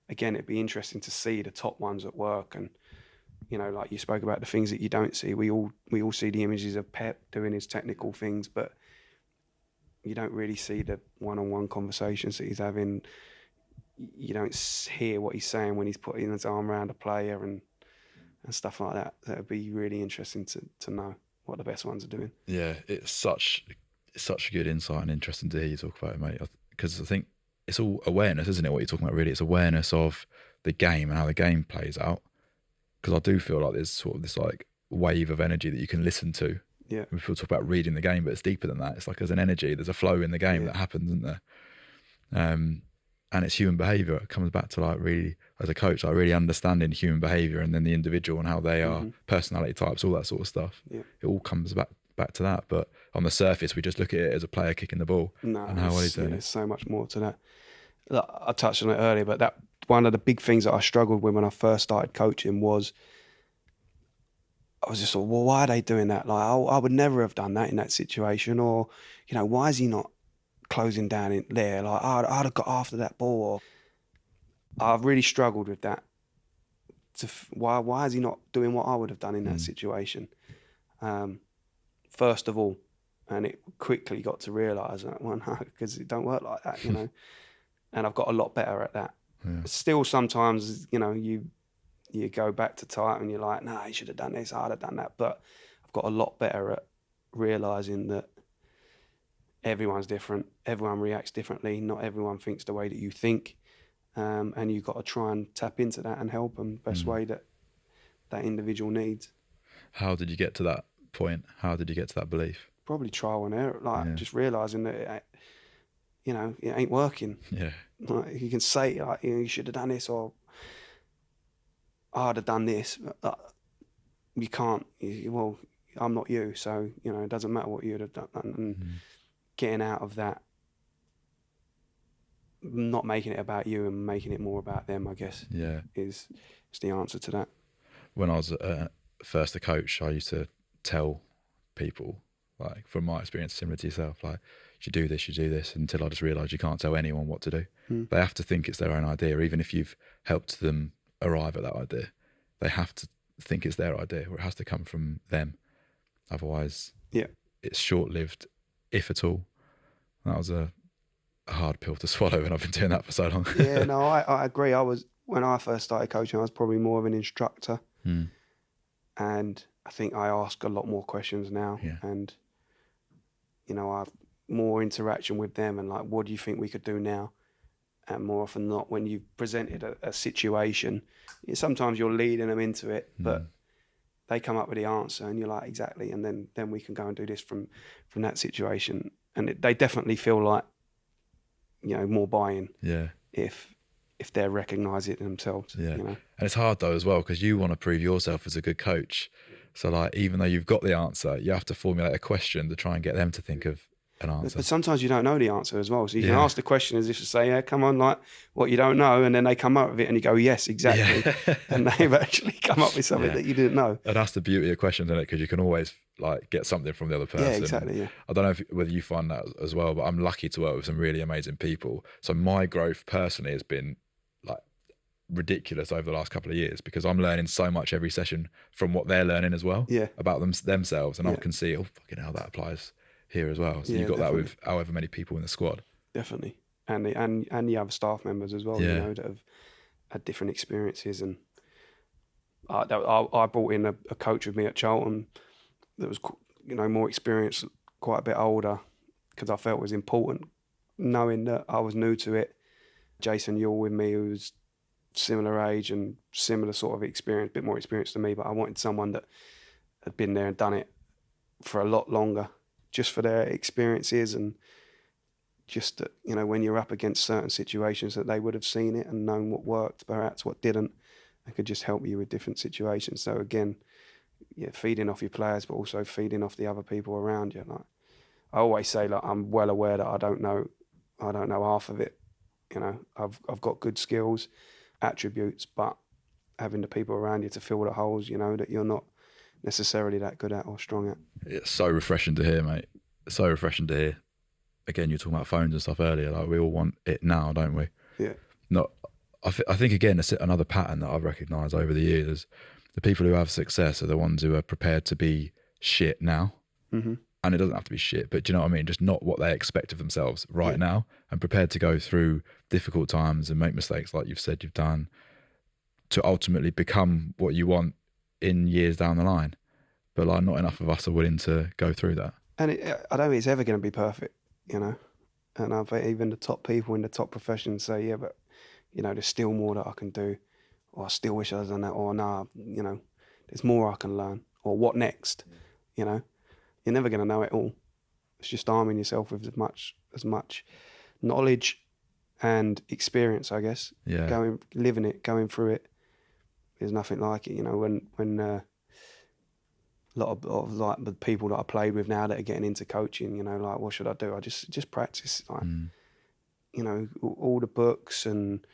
again, it'd be interesting to see the top ones at work. And, you know, like you spoke about the things that you don't see. We all see the images of Pep doing his technical things, but you don't really see the one-on-one conversations that he's having. You don't hear what he's saying when he's putting his arm around a player and stuff like that. That would be really interesting to know what the best ones are doing. Yeah, it's such a good insight and interesting to hear you talk about it, mate. Because I think it's all awareness, isn't it? What you're talking about, really, it's awareness of the game and how the game plays out. Because I do feel like there's sort of this like wave of energy that you can listen to. Yeah. People talk about reading the game, but it's deeper than that. It's like there's an energy, there's a flow in the game that happens, isn't there? And it's human behaviour. It comes back to, like, really, as a coach, like really understanding human behaviour and then the individual and how they are, personality types, all that sort of stuff. Yeah. It all comes back to that. But on the surface, we just look at it as a player kicking the ball. No, and how well he's doing. There's so much more to that. Look, I touched on it earlier, but that one of the big things that I struggled with when I first started coaching was, I was just sort of, well, why are they doing that? Like, I would never have done that in that situation. Or, you know, why is he not closing down in there? Like, I'd have got after that ball. Or I've really struggled with that. Why is he not doing what I would have done in that situation? First of all, and it quickly got to realise that, well, no, because it don't work like that, you know. And I've got a lot better at that. Yeah. Still, sometimes, you know, you go back to tight and you're like, nah, you should have done this, I'd have done that. But I've got a lot better at realising that everyone's different, everyone reacts differently, not everyone thinks the way that you think, and you've got to try and tap into that and help them best way that individual needs. How did you get to that point? How did you get to that belief? Probably trial and error, just realising that it ain't working. Yeah. Like, you can say, like, you know, you should have done this, or I'd have done this. You can't. Well, I'm not you, so, you know, it doesn't matter what you'd have done. And getting out of that, not making it about you and making it more about them, I guess. Yeah. Is the answer to that. When I was first a coach, I used to tell people, like, from my experience, similar to yourself, like, you do this, until I just realised you can't tell anyone what to do. They have to think it's their own idea, even if you've helped them arrive at that idea. They have to think it's their idea, or it has to come from them. Otherwise, it's short-lived, if at all. That was a hard pill to swallow, and I've been doing that for so long. Yeah, no, I agree. When I first started coaching, I was probably more of an instructor. And I think I ask a lot more questions now. Yeah. And, you know, I've more interaction with them and, like, what do you think we could do now? And more often than not, when you've presented a situation, sometimes you're leading them into it, but they come up with the answer and you're like, exactly. And then we can go and do this from that situation. and they definitely feel like, more buy-in. Yeah. If they recognise it themselves. Yeah. You know? And it's hard though as well, because you want to prove yourself as a good coach. So like, even though you've got the answer, you have to formulate a question to try and get them to think of an answer. But sometimes you don't know the answer as well. So you can ask the question as if to say, yeah, come on, like what you don't know. And then they come up with it and you go, yes, exactly. Yeah. And they've actually come up with something that you didn't know. And that's the beauty of questions, isn't it? Because you can always like get something from the other person. Yeah, exactly. Yeah. I don't know whether you find that as well, but I'm lucky to work with some really amazing people. So my growth personally has been like ridiculous over the last couple of years, because I'm learning so much every session from what they're learning as well about themselves. And I can see, oh, fucking hell, that applies here as well. So you've got that with however many people in the squad. Definitely. And the other staff members as well, that have had different experiences. And I brought in a coach with me at Charlton that was, more experienced, quite a bit older, because I felt it was important, knowing that I was new to it. Jason Yule with me, who was similar age and similar sort of experience, a bit more experience than me, but I wanted someone that had been there and done it for a lot longer, just for their experiences, and just that, when you're up against certain situations, that they would have seen it and known what worked, perhaps what didn't, and could just help you with different situations. So again, feeding off your players, but also feeding off the other people around you. Like I always say, like, I'm well aware that I don't know half of it. I've got good skills, attributes, but having the people around you to fill the holes, that you're not necessarily that good at or strong at. It's so refreshing to hear, mate. So refreshing to hear. Again, you're talking about phones and stuff earlier. Like, we all want it now, don't we? Yeah. I think again, it's another pattern that I've recognised over the years is the people who have success are the ones who are prepared to be shit now. Mm-hmm. And it doesn't have to be shit, but do you know what I mean? Just not what they expect of themselves right now, and prepared to go through difficult times and make mistakes like you've said you've done, to ultimately become what you want in years down the line. But like, not enough of us are willing to go through that. And I don't think it's ever going to be perfect, And I bet even the top people in the top professions say, yeah, but, there's still more that I can do, or I still wish I had done that, or nah, there's more I can learn, or what next, You're never going to know it all. It's just arming yourself with as much knowledge and experience, I guess. Yeah. Living it, going through it. There's nothing like it, when a lot of like the people that I played with now that are getting into coaching, like, what should I do? I just practice, like, all the books and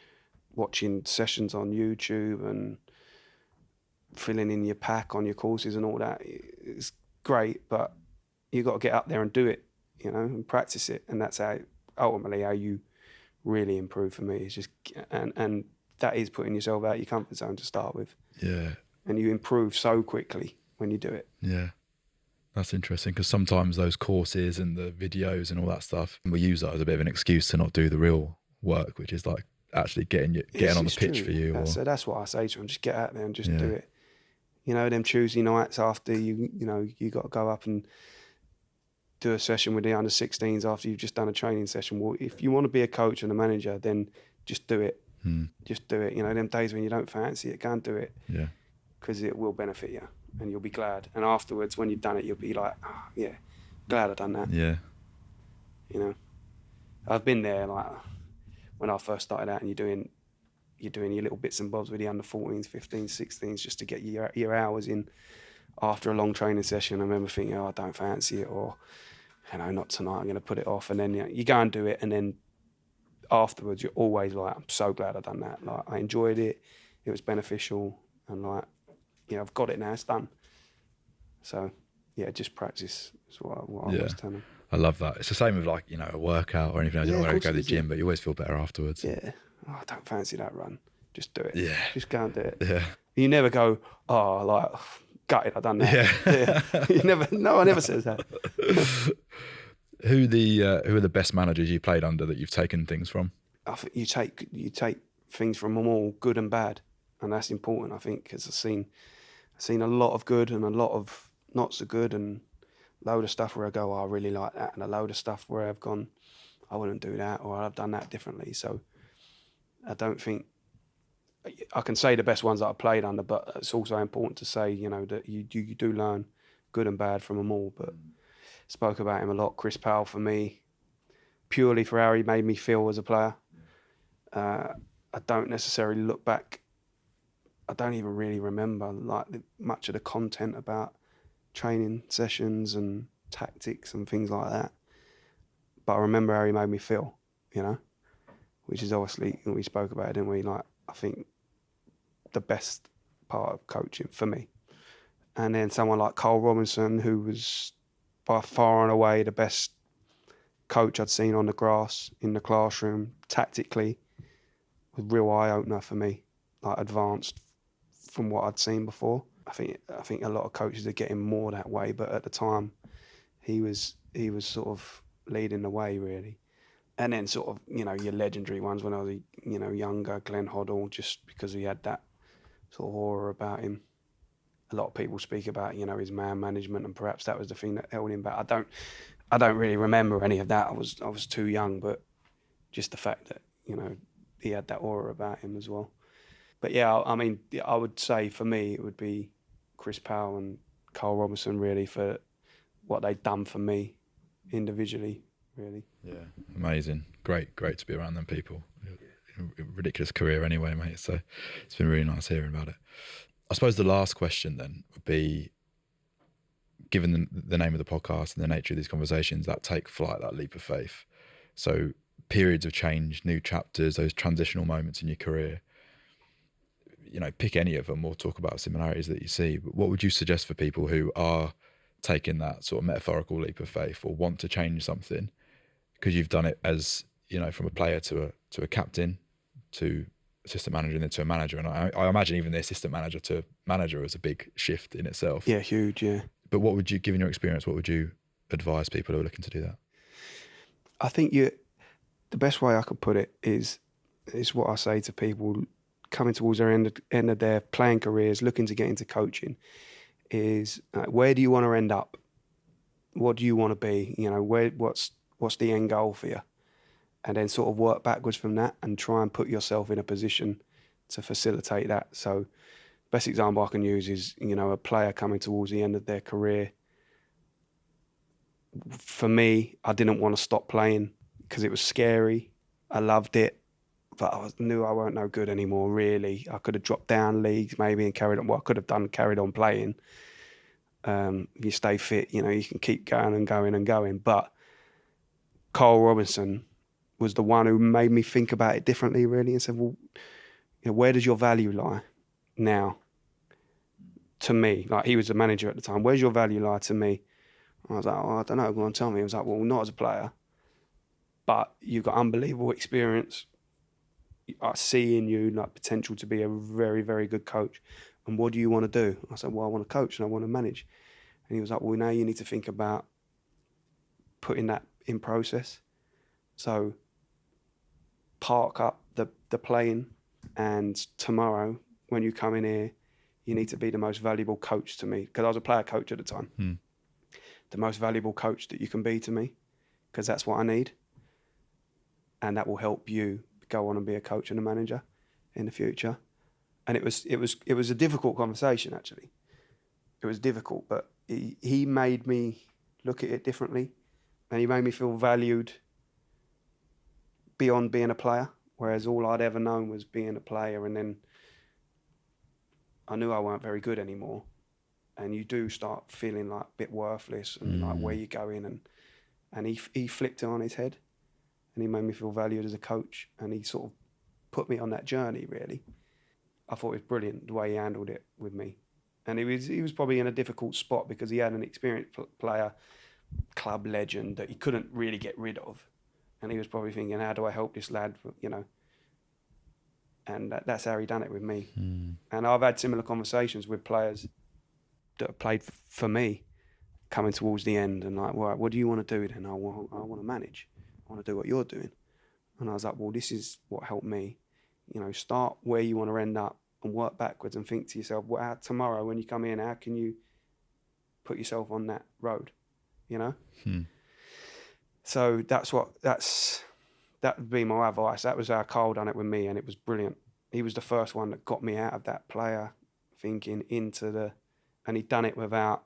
watching sessions on YouTube and filling in your pack on your courses and all that. It's great, but you got to get up there and do it, and practice it. And that's ultimately how you really improve for me. It's just, and that is putting yourself out of your comfort zone to start with. Yeah. And you improve so quickly when you do it. Yeah. That's interesting, because sometimes those courses and the videos and all that stuff, we use that as a bit of an excuse to not do the real work, which is like actually getting on the pitch true. for you. So that's what I say to them, just get out there and just do it. Them Tuesday nights after you got to go up and do a session with the under 16s after you've just done a training session. Well, if you want to be a coach and a manager, then just do it. Just do it. Them days when you don't fancy it, go and do it. Yeah. Because it will benefit you and you'll be glad. And afterwards, when you've done it, you'll be like, oh, yeah, glad I've done that. Yeah. I've been there, like, when I first started out, and you're doing your little bits and bobs with the under 14s, 15s, 16s, just to get your hours in after a long training session. I remember thinking, I don't fancy it, or, not tonight, I'm going to put it off. And then you go and do it, and then afterwards, you're always like, I'm so glad I've done that. Like, I enjoyed it, it was beneficial, and like, I've got it now, it's done. So, yeah, just practice is what I always tell them. I love that. It's the same with like, a workout or anything. I don't want to go to the gym, but you always feel better afterwards. Yeah. I don't fancy that run. Just do it. Yeah. Just go and do it. Yeah. You never go, gutted, I've done that. Yeah. No one ever says that. Who are the best managers you played under that you've taken things from? I think you take things from them all, good and bad. And that's important, I think, because I've seen a lot of good and a lot of not so good, and a load of stuff where I go, I really like that, and a load of stuff where I've gone, I wouldn't do that, or I've done that differently. So I don't think I can say the best ones that I played under, but it's also important to say, that you do learn good and bad from them all. But spoke about him a lot. Chris Powell for me, purely for how he made me feel as a player. I don't necessarily look back. I don't even really remember like much of the content about training sessions and tactics and things like that. But I remember how he made me feel, which is obviously, we spoke about it, didn't we? Like, I think the best part of coaching for me. And then someone like Carl Robinson, who was by far and away the best coach I'd seen on the grass, in the classroom, tactically, was a real eye-opener for me, like advanced from what I'd seen before. I think a lot of coaches are getting more that way, but at the time, he was sort of leading the way, really. And then sort of, your legendary ones when I was, younger, Glenn Hoddle, just because he had that sort of aura about him. A lot of people speak about, his man management, and perhaps that was the thing that held him back. I don't really remember any of that. I was too young, but just the fact that, he had that aura about him as well. But yeah, I mean, I would say for me, it would be Chris Powell and Carl Robinson, really, for what they'd done for me individually, really. Yeah, amazing. Great to be around them people. Ridiculous career anyway, mate. So it's been really nice hearing about it. I suppose the last question then would be, given the name of the podcast and the nature of these conversations, that take flight, that leap of faith. So periods of change, new chapters, those transitional moments in your career, pick any of them or talk about similarities that you see. But what would you suggest for people who are taking that sort of metaphorical leap of faith or want to change something? Because you've done it as, from a player to a captain, to assistant manager, and then to a manager. And I imagine even the assistant manager to manager is a big shift in itself. Yeah, huge, yeah. But what would you, given your experience, what would you advise people who are looking to do that? I think the best way I could put it is what I say to people coming towards their end of their playing careers, looking to get into coaching, is where do you want to end up? What do you want to be? What's the end goal for you? And then sort of work backwards from that and try and put yourself in a position to facilitate that. So best example I can use is, a player coming towards the end of their career. For me, I didn't want to stop playing because it was scary. I loved it, but I knew I weren't no good anymore, really. I could have dropped down leagues maybe and carried on. What I could have done, carried on playing. If you stay fit, you can keep going and going and going. But Carl Robinson was the one who made me think about it differently, really, and said, well, where does your value lie now? To me, like, he was the manager at the time. Where's your value lie to me? I was like, I don't know, go on, tell me. He was like, well, not as a player, but you've got unbelievable experience. I see in you like potential to be a very, very good coach. And what do you want to do? I said, well, I want to coach and I want to manage. And he was like, well, now you need to think about putting that in process. So park up the playing, and tomorrow when you come in here, you need to be the most valuable coach to me, because I was a player coach at the time. The most valuable coach that you can be to me, because that's what I need. And that will help you go on and be a coach and a manager in the future. And it was a difficult conversation, actually. It was difficult, but he made me look at it differently, and he made me feel valued beyond being a player, whereas all I'd ever known was being a player, and then I knew I weren't very good anymore. And you do start feeling like a bit worthless and like where you go in, and he flipped it on his head, and he made me feel valued as a coach, and he sort of put me on that journey, really. I thought it was brilliant the way he handled it with me. And he was probably in a difficult spot because he had an experienced player, club legend that he couldn't really get rid of. And he was probably thinking, how do I help this lad, And that's how he done it with me. And I've had similar conversations with players that have played for me coming towards the end, and like, well, what do you want to do then? I want to manage. I want to do what you're doing. And I was like, well, this is what helped me. Start where you want to end up and work backwards and think to yourself, well, tomorrow when you come in, how can you put yourself on that road, So that would be my advice. That was how Carl done it with me, and it was brilliant. He was the first one that got me out of that player thinking into and he'd done it without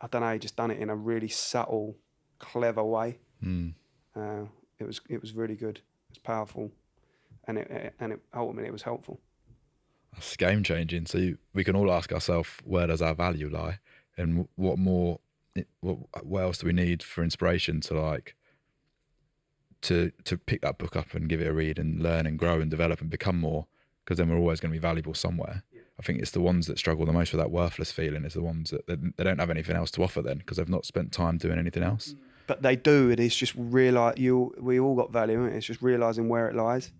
I don't know, he just done it in a really subtle, clever way. It was really good. It was powerful, and it ultimately it was helpful. That's game changing. So we can all ask ourselves, where does our value lie, and what else do we need for inspiration to pick that book up and give it a read and learn and grow and develop and become more, because then we're always going to be valuable somewhere. I think it's the ones that struggle the most with that worthless feeling is the ones that they don't have anything else to offer then, because they've not spent time doing anything else. But they do. It is just we all got value in it. It's just realising where it lies,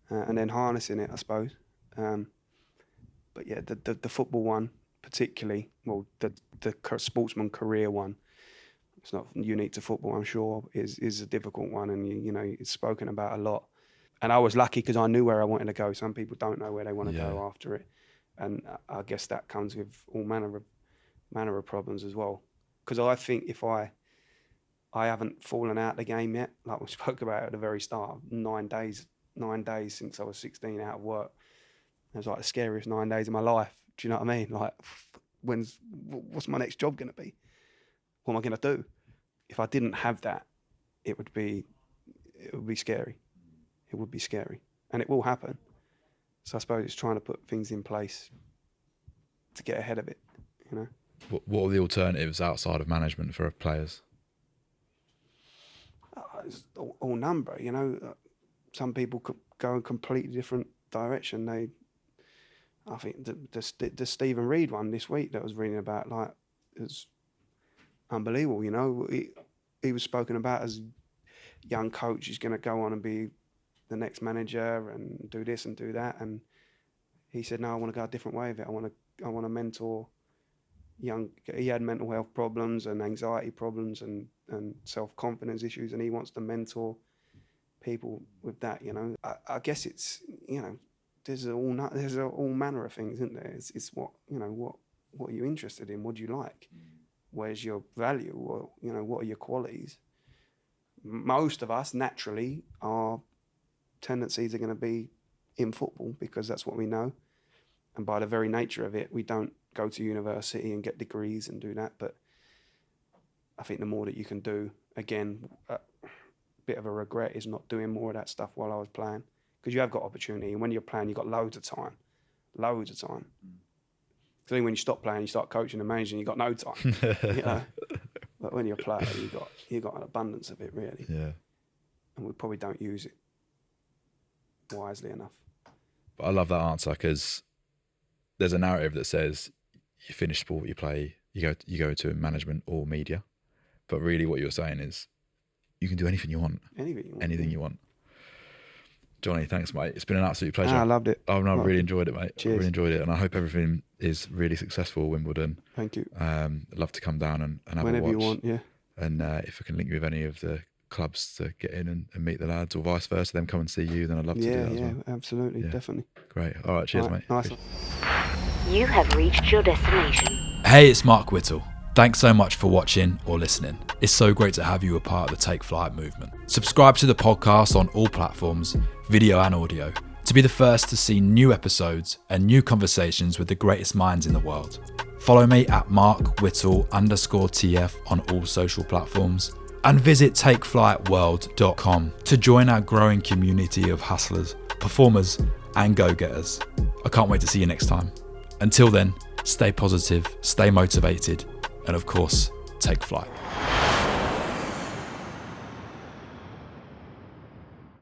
and then harnessing it, I suppose. But yeah, the football one particularly, well, the sportsman career one, it's not unique to football, I'm sure, is a difficult one, and you know it's spoken about a lot. And I was lucky because I knew where I wanted to go. Some people don't know where they want to go after it, and I guess that comes with all manner of problems as well. Because I think if I haven't fallen out the game yet, like we spoke about at the very start, 9 days since I was 16 out of work. It was like the scariest 9 days of my life. Do you know what I mean? Like, what's my next job going to be? What am I going to do? If I didn't have that, it would be scary. It would be scary, and it will happen. So I suppose it's trying to put things in place to get ahead of it. You know. What are the alternatives outside of management for players? It's all number. You know, some people could go in a completely different direction. I think the Stephen Reed one this week that I was reading about, like, is unbelievable. You know, he was spoken about as a young coach. He's going to go on and be the next manager and do this and do that. And he said, no, I want to go a different way of it. I want to mentor young. He had mental health problems and anxiety problems and self-confidence issues, and he wants to mentor people with that. You know, I guess it's, you know, there's all manner of things, isn't there? It's what, you know, what are you interested in? What do you like? Where's your value? Or, you know, what are your qualities? Most of us naturally, our tendencies are going to be in football because that's what we know, and by the very nature of it, we don't go to university and get degrees and do that. But I think the more that you can do, again, a bit of a regret is not doing more of that stuff while I was playing, because you have got opportunity, and when you're playing, you've got loads of time. Because then when you stop playing, you start coaching and managing, you've got no time. You know? But when you're a player, you got an abundance of it, really. Yeah. And we probably don't use it wisely enough. But I love that answer, because there's a narrative that says you finish sport, you play, you go to management or media. But really what you're saying is you can do anything you want. Anything you want. Johnny, thanks, mate. It's been an absolute pleasure. I loved it. I've really enjoyed it, mate. Cheers. I really enjoyed it, and I hope everything is really successful at Wimbledon. Thank you. I'd love to come down and have Whenever a watch. you want, yeah. And if I can link you with any of the clubs to get in and meet the lads, or vice versa, them come and see you, then I'd love to do that as well. Yeah, absolutely, definitely. Great. All right, cheers, mate. Nice one. You have reached your destination. Hey, it's Mark Whittle. Thanks so much for watching or listening. It's so great to have you a part of the Take Flight movement. Subscribe to the podcast on all platforms, video and audio, to be the first to see new episodes and new conversations with the greatest minds in the world. Follow me at markwhittle_TF on all social platforms, and visit takeflightworld.com to join our growing community of hustlers, performers, and go-getters. I can't wait to see you next time. Until then, stay positive, stay motivated, and of course, take flight.